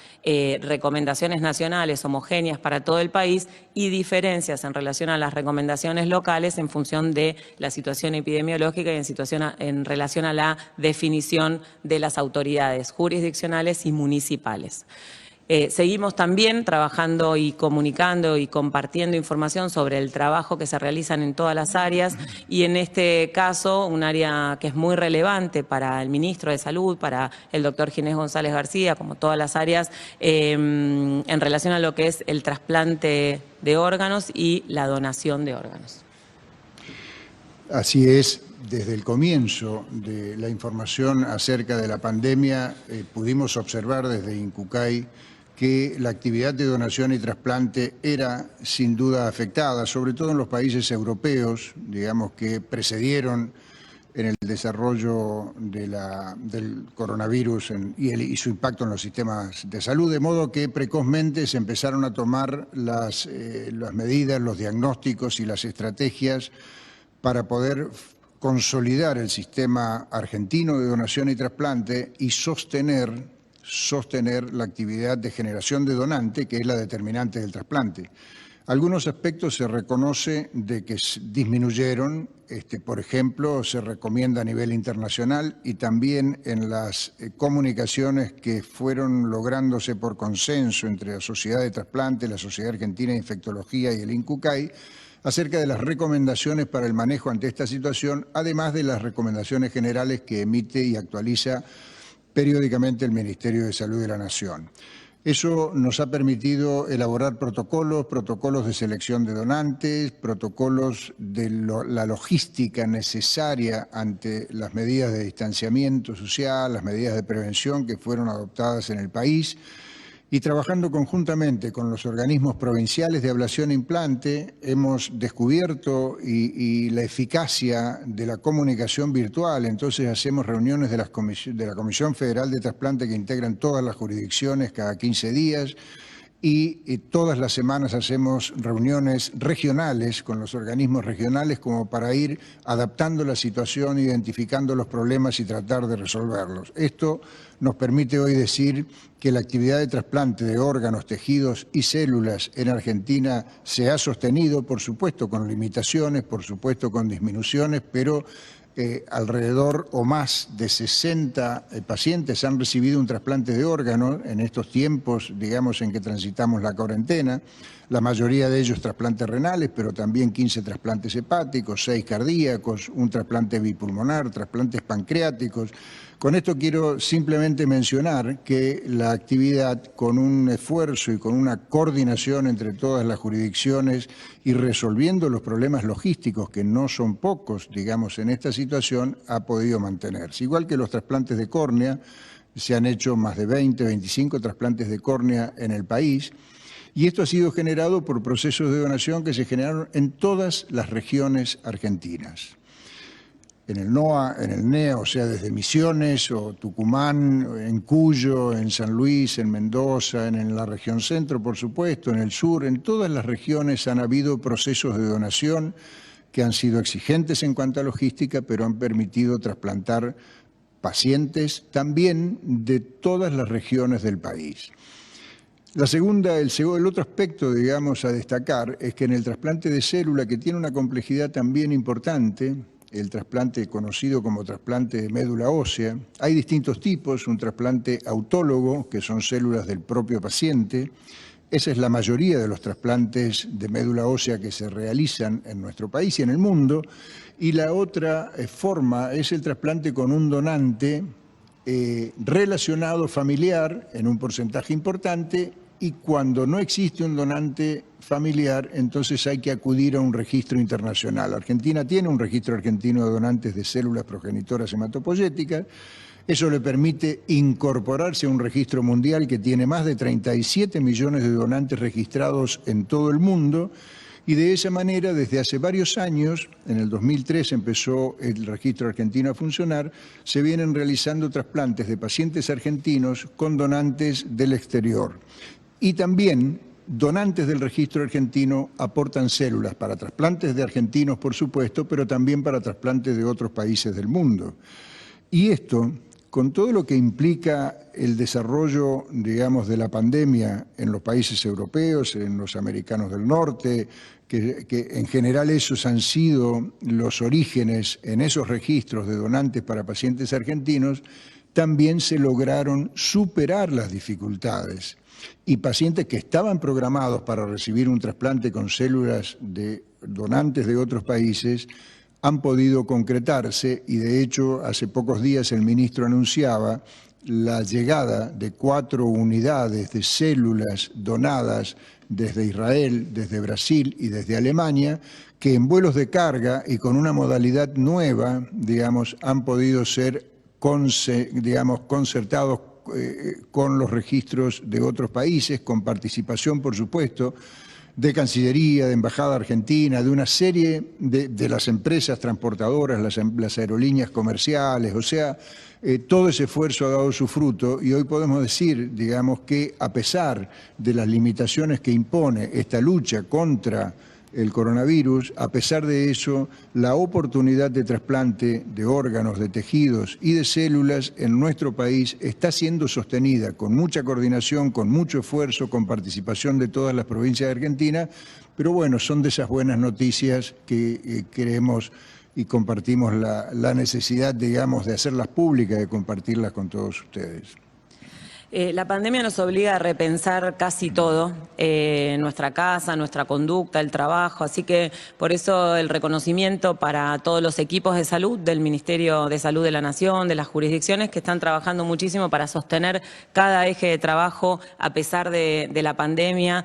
recomendaciones nacionales homogéneas para todo el país y diferencias en relación a las recomendaciones locales en función de la situación epidemiológica y en relación a la definición de las autoridades jurisdiccionales y municipales. Seguimos también trabajando y comunicando y compartiendo información sobre el trabajo que se realizan en todas las áreas y en este caso un área que es muy relevante para el ministro de Salud, para el doctor Ginés González García, como todas las áreas, en relación a lo que es el trasplante de órganos y la donación de órganos. Así es. Desde el comienzo de la información acerca de la pandemia, pudimos observar desde Incucay que la actividad de donación y trasplante era sin duda afectada, sobre todo en los países europeos, digamos, que precedieron en el desarrollo del coronavirus y su impacto en los sistemas de salud, de modo que precozmente se empezaron a tomar las medidas, los diagnósticos y las estrategias para poder consolidar el sistema argentino de donación y trasplante y sostener la actividad de generación de donante, que es la determinante del trasplante. Algunos aspectos se reconoce de que disminuyeron, por ejemplo, se recomienda a nivel internacional y también en las comunicaciones que fueron lográndose por consenso entre la Sociedad de Trasplante, la Sociedad Argentina de Infectología y el INCUCAI, acerca de las recomendaciones para el manejo ante esta situación, además de las recomendaciones generales que emite y actualiza periódicamente el Ministerio de Salud de la Nación. Eso nos ha permitido elaborar protocolos de selección de donantes, protocolos de la logística necesaria ante las medidas de distanciamiento social, las medidas de prevención que fueron adoptadas en el país, y trabajando conjuntamente con los organismos provinciales de ablación e implante, hemos descubierto y la eficacia de la comunicación virtual. Entonces hacemos reuniones de la Comisión Federal de Trasplante que integran todas las jurisdicciones cada 15 días y todas las semanas hacemos reuniones regionales con los organismos regionales como para ir adaptando la situación, identificando los problemas y tratar de resolverlos. Esto nos permite hoy decir que la actividad de trasplante de órganos, tejidos y células en Argentina se ha sostenido, por supuesto con limitaciones, por supuesto con disminuciones, pero alrededor o más de 60 pacientes han recibido un trasplante de órganos en estos tiempos, digamos, en que transitamos la cuarentena. La mayoría de ellos trasplantes renales, pero también 15 trasplantes hepáticos, 6 cardíacos, un trasplante bipulmonar, trasplantes pancreáticos, Con esto quiero simplemente mencionar que la actividad, con un esfuerzo y con una coordinación entre todas las jurisdicciones y resolviendo los problemas logísticos, que no son pocos, digamos, en esta situación, ha podido mantenerse. Igual que los trasplantes de córnea, se han hecho más de 20, 25 trasplantes de córnea en el país, y esto ha sido generado por procesos de donación que se generaron en todas las regiones argentinas. En el NOA, en el NEA, o sea, desde Misiones o Tucumán, en Cuyo, en San Luis, en Mendoza, en la región centro, por supuesto, en el sur, en todas las regiones han habido procesos de donación que han sido exigentes en cuanto a logística, pero han permitido trasplantar pacientes también de todas las regiones del país. El otro aspecto, digamos, a destacar es que en el trasplante de célula, que tiene una complejidad también importante, el trasplante conocido como trasplante de médula ósea, hay distintos tipos, un trasplante autólogo, que son células del propio paciente. Esa es la mayoría de los trasplantes de médula ósea que se realizan en nuestro país y en el mundo. Y la otra forma es el trasplante con un donante relacionado familiar en un porcentaje importante, y cuando no existe un donante familiar, entonces hay que acudir a un registro internacional. Argentina tiene un registro argentino de donantes de células progenitoras hematopoyéticas. Eso le permite incorporarse a un registro mundial que tiene más de 37 millones de donantes registrados en todo el mundo, y de esa manera, desde hace varios años, en el 2003 empezó el registro argentino a funcionar, se vienen realizando trasplantes de pacientes argentinos con donantes del exterior. Y también donantes del registro argentino aportan células para trasplantes de argentinos, por supuesto, pero también para trasplantes de otros países del mundo. Y esto, con todo lo que implica el desarrollo, digamos, de la pandemia en los países europeos, en los americanos del norte, que en general esos han sido los orígenes en esos registros de donantes para pacientes argentinos, también se lograron superar las dificultades. Y pacientes que estaban programados para recibir un trasplante con células de donantes de otros países han podido concretarse, y de hecho hace pocos días el ministro anunciaba la llegada de 4 unidades de células donadas desde Israel, desde Brasil y desde Alemania, que en vuelos de carga y con una modalidad nueva, digamos, han podido ser concertados con los registros de otros países, con participación, por supuesto, de Cancillería, de Embajada Argentina, de una serie de las empresas transportadoras, las aerolíneas comerciales. O sea, todo ese esfuerzo ha dado su fruto, y hoy podemos decir, digamos, que a pesar de las limitaciones que impone esta lucha contra el coronavirus, a pesar de eso, la oportunidad de trasplante de órganos, de tejidos y de células en nuestro país está siendo sostenida con mucha coordinación, con mucho esfuerzo, con participación de todas las provincias de Argentina, pero bueno, son de esas buenas noticias que creemos y compartimos la necesidad, digamos, de hacerlas públicas, de compartirlas con todos ustedes. La pandemia nos obliga a repensar casi todo, nuestra casa, nuestra conducta, el trabajo, así que por eso el reconocimiento para todos los equipos de salud del Ministerio de Salud de la Nación, de las jurisdicciones que están trabajando muchísimo para sostener cada eje de trabajo a pesar de la pandemia,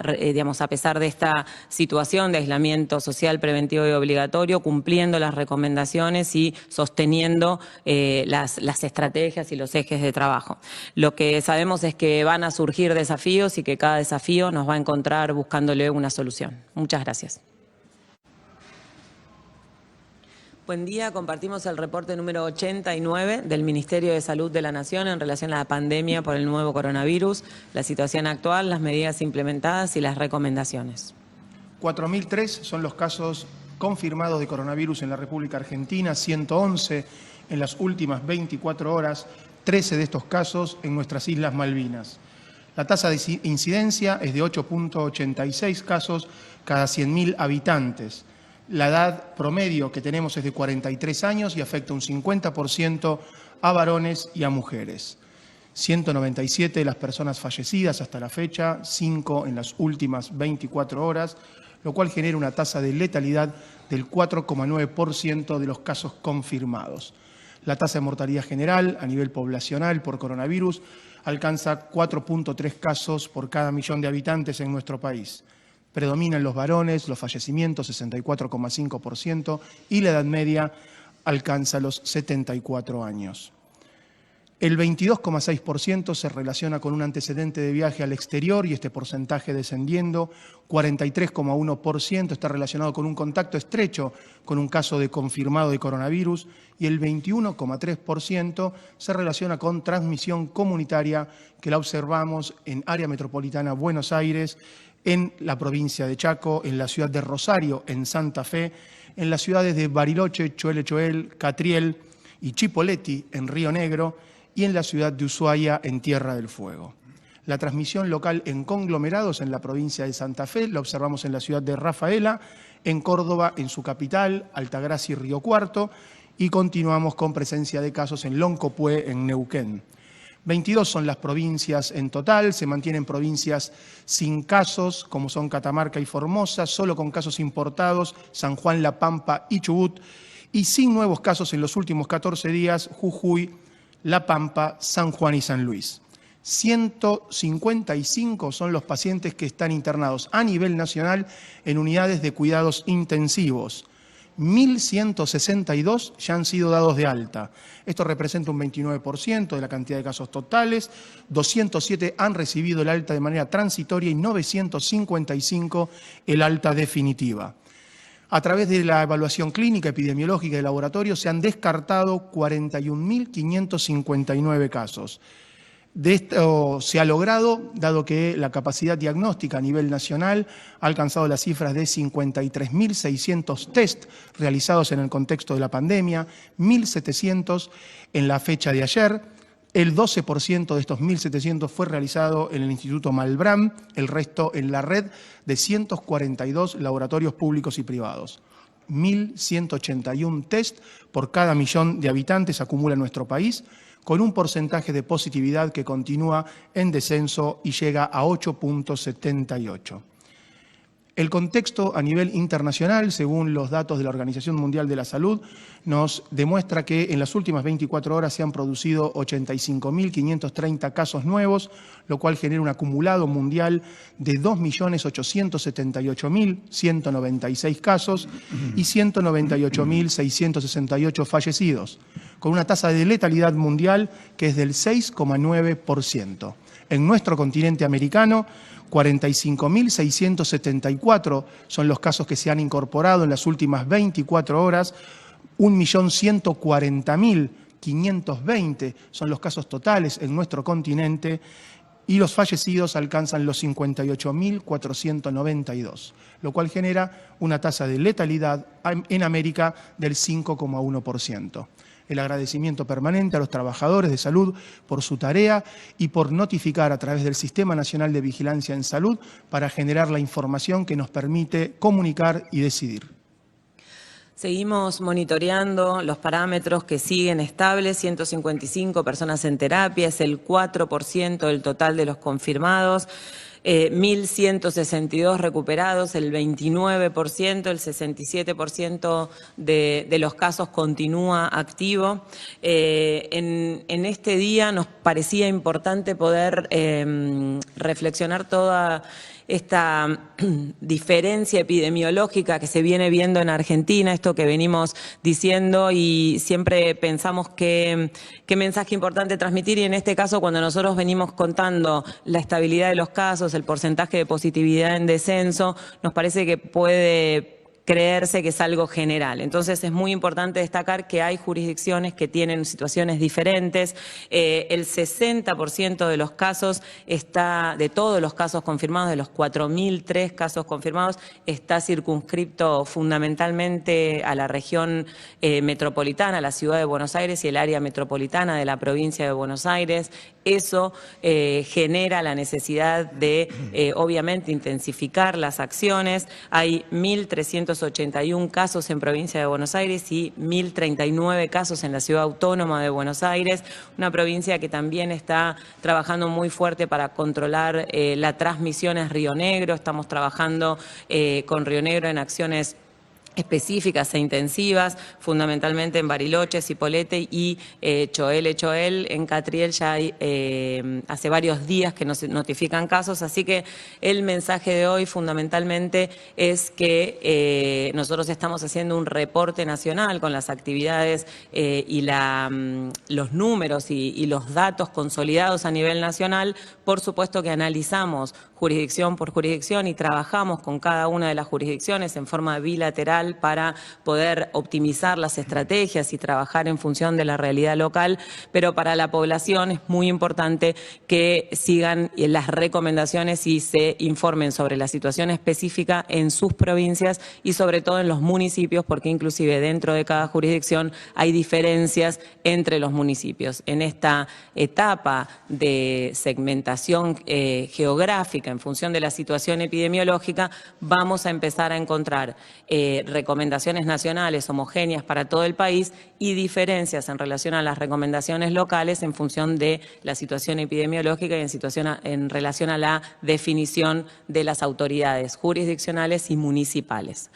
digamos, a pesar de esta situación de aislamiento social preventivo y obligatorio, cumpliendo las recomendaciones y sosteniendo las estrategias y los ejes de trabajo. Lo que sabemos es que van a surgir desafíos y que cada desafío nos va a encontrar buscándole una solución. Muchas gracias. Buen día, compartimos el reporte número 89 del Ministerio de Salud de la Nación en relación a la pandemia por el nuevo coronavirus, la situación actual, las medidas implementadas y las recomendaciones. 4.003 son los casos confirmados de coronavirus en la República Argentina, 111 en las últimas 24 horas, 13 de estos casos en nuestras Islas Malvinas. La tasa de incidencia es de 8.86 casos cada 100.000 habitantes. La edad promedio que tenemos es de 43 años y afecta un 50% a varones y a mujeres. 197 de las personas fallecidas hasta la fecha, 5 en las últimas 24 horas, lo cual genera una tasa de letalidad del 4,9% de los casos confirmados. La tasa de mortalidad general a nivel poblacional por coronavirus alcanza 4.3 casos por cada millón de habitantes en nuestro país. Predominan los varones, los fallecimientos 64,5% y la edad media alcanza los 74 años. El 22,6% se relaciona con un antecedente de viaje al exterior y este porcentaje descendiendo. 43,1% está relacionado con un contacto estrecho con un caso de confirmado de coronavirus y el 21,3% se relaciona con transmisión comunitaria que la observamos en área metropolitana Buenos Aires, en la provincia de Chaco, en la ciudad de Rosario, en Santa Fe, en las ciudades de Bariloche, Choel, Catriel y Chipoleti, en Río Negro, y en la ciudad de Ushuaia, en Tierra del Fuego. La transmisión local en conglomerados en la provincia de Santa Fe la observamos en la ciudad de Rafaela, en Córdoba, en su capital, Altagracia y Río Cuarto, y continuamos con presencia de casos en Loncopué, en Neuquén. 22 son las provincias en total, se mantienen provincias sin casos, como son Catamarca y Formosa, solo con casos importados, San Juan, La Pampa y Chubut, y sin nuevos casos en los últimos 14 días, Jujuy, La Pampa, San Juan y San Luis. 155 son los pacientes que están internados a nivel nacional en unidades de cuidados intensivos. 1.162 ya han sido dados de alta. Esto representa un 29% de la cantidad de casos totales. 207 han recibido el alta de manera transitoria y 955 el alta definitiva. A través de la evaluación clínica, epidemiológica y de laboratorio se han descartado 41.559 casos. De esto se ha logrado, dado que la capacidad diagnóstica a nivel nacional ha alcanzado las cifras de 53.600 test realizados en el contexto de la pandemia, 1.700 en la fecha de ayer. El 12% de estos 1.700 fue realizado en el Instituto Malbrán, el resto en la red de 142 laboratorios públicos y privados. 1.181 test por cada millón de habitantes acumula nuestro país, con un porcentaje de positividad que continúa en descenso y llega a 8,78. El contexto a nivel internacional, según los datos de la Organización Mundial de la Salud, nos demuestra que en las últimas 24 horas se han producido 85.530 casos nuevos, lo cual genera un acumulado mundial de 2.878.196 casos y 198.668 fallecidos, con una tasa de letalidad mundial que es del 6,9%. En nuestro continente americano, 45.674 son los casos que se han incorporado en las últimas 24 horas, 1.140.520 son los casos totales en nuestro continente y los fallecidos alcanzan los 58.492, lo cual genera una tasa de letalidad en América del 5,1%. El agradecimiento permanente a los trabajadores de salud por su tarea y por notificar a través del Sistema Nacional de Vigilancia en Salud para generar la información que nos permite comunicar y decidir. Seguimos monitoreando los parámetros que siguen estables, 155 personas en terapia, es el 4% del total de los confirmados. 1.162 recuperados, el 29%, el 67% de los casos continúa activo. En este día nos parecía importante poder reflexionar toda esta diferencia epidemiológica que se viene viendo en Argentina, esto que venimos diciendo y siempre pensamos qué mensaje importante transmitir y en este caso cuando nosotros venimos contando la estabilidad de los casos, el porcentaje de positividad en descenso, nos parece que puede creerse que es algo general. Entonces es muy importante destacar que hay jurisdicciones que tienen situaciones diferentes. El 60% de los casos de todos los casos confirmados, de los 4.003 casos confirmados, está circunscripto fundamentalmente a la región metropolitana, a la ciudad de Buenos Aires y el área metropolitana de la provincia de Buenos Aires. Eso genera la necesidad de, obviamente, intensificar las acciones. Hay 1.381 casos en provincia de Buenos Aires y 1.039 casos en la ciudad autónoma de Buenos Aires, una provincia que también está trabajando muy fuerte para controlar la transmisión en Río Negro. Estamos trabajando con Río Negro en acciones específicas e intensivas, fundamentalmente en Bariloche, Cipolletti y Choel. En Catriel ya hay hace varios días que nos notifican casos, así que el mensaje de hoy fundamentalmente es que nosotros estamos haciendo un reporte nacional con las actividades y los números y los datos consolidados a nivel nacional. Por supuesto que analizamos jurisdicción por jurisdicción y trabajamos con cada una de las jurisdicciones en forma bilateral para poder optimizar las estrategias y trabajar en función de la realidad local, pero para la población es muy importante que sigan las recomendaciones y se informen sobre la situación específica en sus provincias y sobre todo en los municipios, porque inclusive dentro de cada jurisdicción hay diferencias entre los municipios. En esta etapa de segmentación geográfica en función de la situación epidemiológica, vamos a empezar a encontrar recomendaciones nacionales homogéneas para todo el país y diferencias en relación a las recomendaciones locales en función de la situación epidemiológica y en relación a la definición de las autoridades jurisdiccionales y municipales.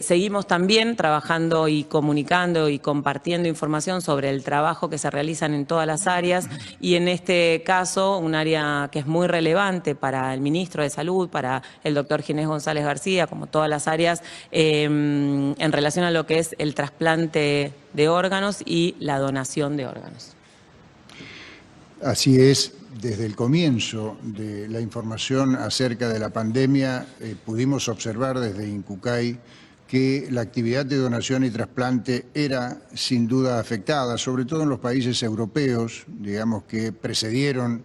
Seguimos también trabajando y comunicando y compartiendo información sobre el trabajo que se realizan en todas las áreas y en este caso un área que es muy relevante para el ministro de Salud, para el doctor Ginés González García, como todas las áreas, en relación a lo que es el trasplante de órganos y la donación de órganos. Así es, desde el comienzo de la información acerca de la pandemia pudimos observar desde Incucay que la actividad de donación y trasplante era sin duda afectada, sobre todo en los países europeos, digamos, que precedieron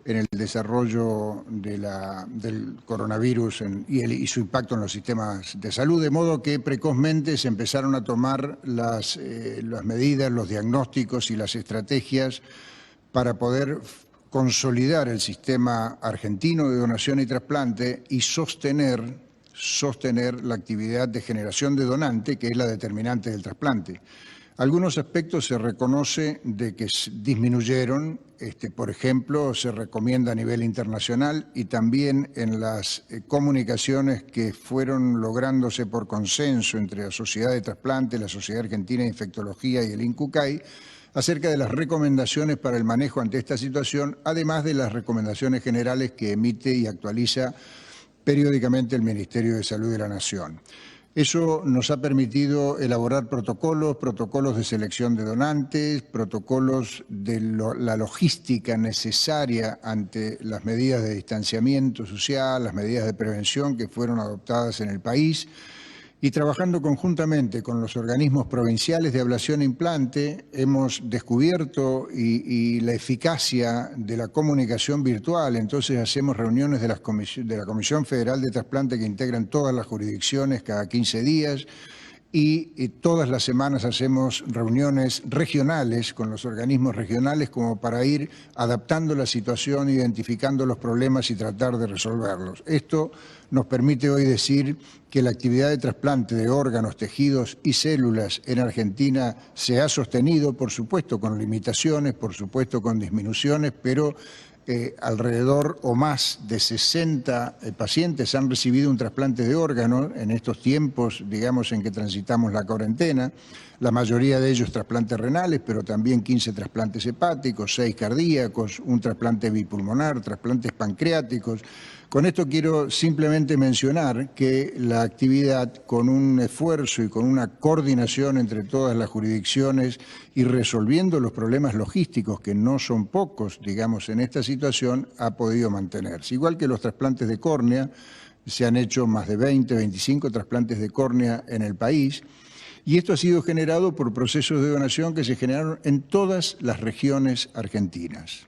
en el desarrollo del coronavirus y su impacto en los sistemas de salud, de modo que precozmente se empezaron a tomar las medidas, los diagnósticos y las estrategias para poder consolidar el sistema argentino de donación y trasplante y sostener la actividad de generación de donante, que es la determinante del trasplante. Algunos aspectos se reconoce de que disminuyeron, por ejemplo, se recomienda a nivel internacional y también en las comunicaciones que fueron lográndose por consenso entre la Sociedad de Trasplante, la Sociedad Argentina de Infectología y el INCUCAI, acerca de las recomendaciones para el manejo ante esta situación, además de las recomendaciones generales que emite y actualiza periódicamente el Ministerio de Salud de la Nación. Eso nos ha permitido elaborar protocolos de selección de donantes, protocolos de la logística necesaria ante las medidas de distanciamiento social, las medidas de prevención que fueron adoptadas en el país, y trabajando conjuntamente con los organismos provinciales de ablación e implante, hemos descubierto y la eficacia de la comunicación virtual. Entonces hacemos reuniones de la Comisión Federal de Trasplante que integran todas las jurisdicciones cada 15 días y todas las semanas hacemos reuniones regionales con los organismos regionales como para ir adaptando la situación, identificando los problemas y tratar de resolverlos. Esto nos permite hoy decir que la actividad de trasplante de órganos, tejidos y células en Argentina se ha sostenido, por supuesto con limitaciones, por supuesto con disminuciones, pero alrededor o más de 60 pacientes han recibido un trasplante de órganos en estos tiempos, digamos, en que transitamos la cuarentena. La mayoría de ellos trasplantes renales, pero también 15 trasplantes hepáticos, 6 cardíacos, un trasplante bipulmonar, trasplantes pancreáticos. Con esto quiero simplemente mencionar que la actividad, con un esfuerzo y con una coordinación entre todas las jurisdicciones y resolviendo los problemas logísticos, que no son pocos, digamos, en esta situación, ha podido mantenerse. Igual que los trasplantes de córnea, se han hecho más de 20, 25 trasplantes de córnea en el país, y esto ha sido generado por procesos de donación que se generaron en todas las regiones argentinas.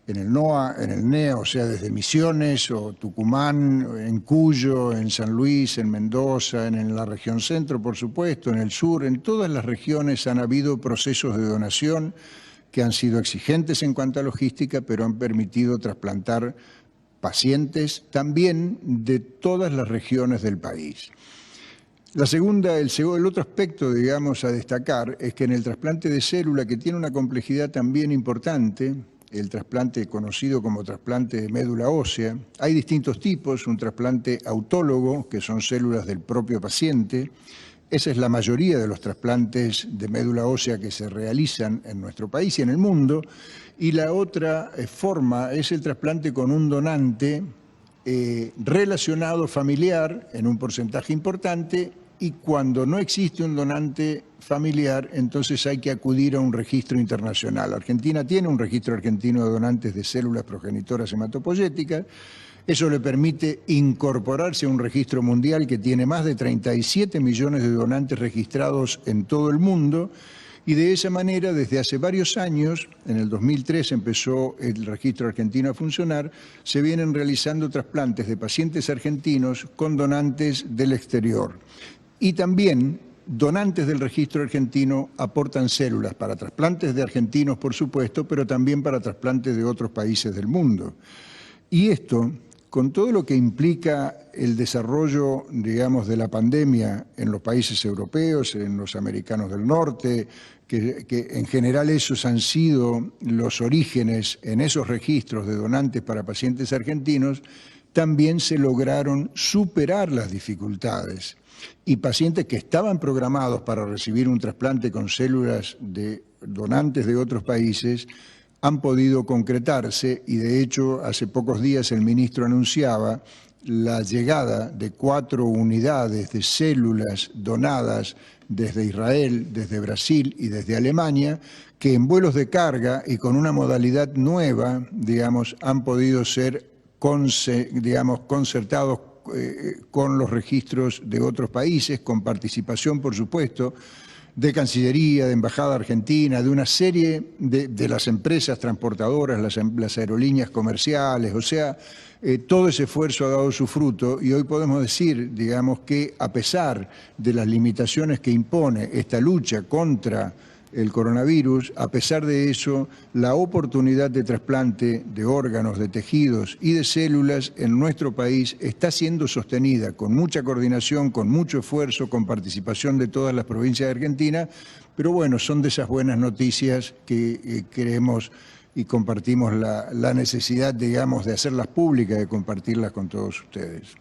En el NOA, en el NEA, o sea, desde Misiones o Tucumán, en Cuyo, en San Luis, en Mendoza, en la región centro, por supuesto, en el sur, en todas las regiones han habido procesos de donación que han sido exigentes en cuanto a logística, pero han permitido trasplantar pacientes también de todas las regiones del país. El otro aspecto, digamos, a destacar es que en el trasplante de célula, que tiene una complejidad también importante, el trasplante conocido como trasplante de médula ósea. Hay distintos tipos, un trasplante autólogo, que son células del propio paciente. Esa es la mayoría de los trasplantes de médula ósea que se realizan en nuestro país y en el mundo. Y la otra forma es el trasplante con un donante relacionado familiar en un porcentaje importante, y cuando no existe un donante familiar, entonces hay que acudir a un registro internacional. Argentina tiene un registro argentino de donantes de células progenitoras hematopoyéticas. Eso le permite incorporarse a un registro mundial que tiene más de 37 millones de donantes registrados en todo el mundo. Y de esa manera, desde hace varios años, en el 2003 empezó el registro argentino a funcionar, se vienen realizando trasplantes de pacientes argentinos con donantes del exterior. Y también donantes del registro argentino aportan células para trasplantes de argentinos, por supuesto, pero también para trasplantes de otros países del mundo. Y esto, con todo lo que implica el desarrollo, digamos, de la pandemia en los países europeos, en los americanos del norte, que en general esos han sido los orígenes en esos registros de donantes para pacientes argentinos, también se lograron superar las dificultades. Y pacientes que estaban programados para recibir un trasplante con células de donantes de otros países han podido concretarse, y de hecho hace pocos días el ministro anunciaba la llegada de 4 unidades de células donadas desde Israel, desde Brasil y desde Alemania, que en vuelos de carga y con una modalidad nueva, digamos, han podido ser concertados con los registros de otros países, con participación, por supuesto, de Cancillería, de Embajada Argentina, de una serie de las empresas transportadoras, las aerolíneas comerciales. O sea, todo ese esfuerzo ha dado su fruto, y hoy podemos decir, digamos, que a pesar de las limitaciones que impone esta lucha contra el coronavirus, a pesar de eso, la oportunidad de trasplante de órganos, de tejidos y de células en nuestro país está siendo sostenida con mucha coordinación, con mucho esfuerzo, con participación de todas las provincias de Argentina. Pero bueno, son de esas buenas noticias que creemos y compartimos la necesidad, digamos, de hacerlas públicas, de compartirlas con todos ustedes.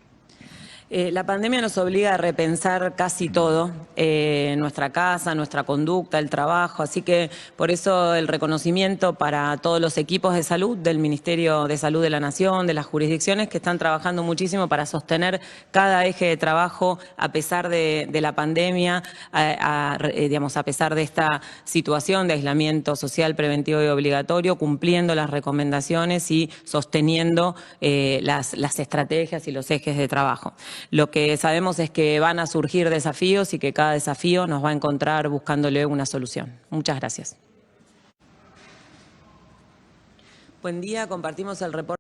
La pandemia nos obliga a repensar casi todo, nuestra casa, nuestra conducta, el trabajo, así que por eso el reconocimiento para todos los equipos de salud del Ministerio de Salud de la Nación, de las jurisdicciones que están trabajando muchísimo para sostener cada eje de trabajo a pesar de la pandemia, digamos, a pesar de esta situación de aislamiento social preventivo y obligatorio, cumpliendo las recomendaciones y sosteniendo las estrategias y los ejes de trabajo. Lo que sabemos es que van a surgir desafíos y que cada desafío nos va a encontrar buscándole una solución. Muchas gracias. Buen día, compartimos el reporte.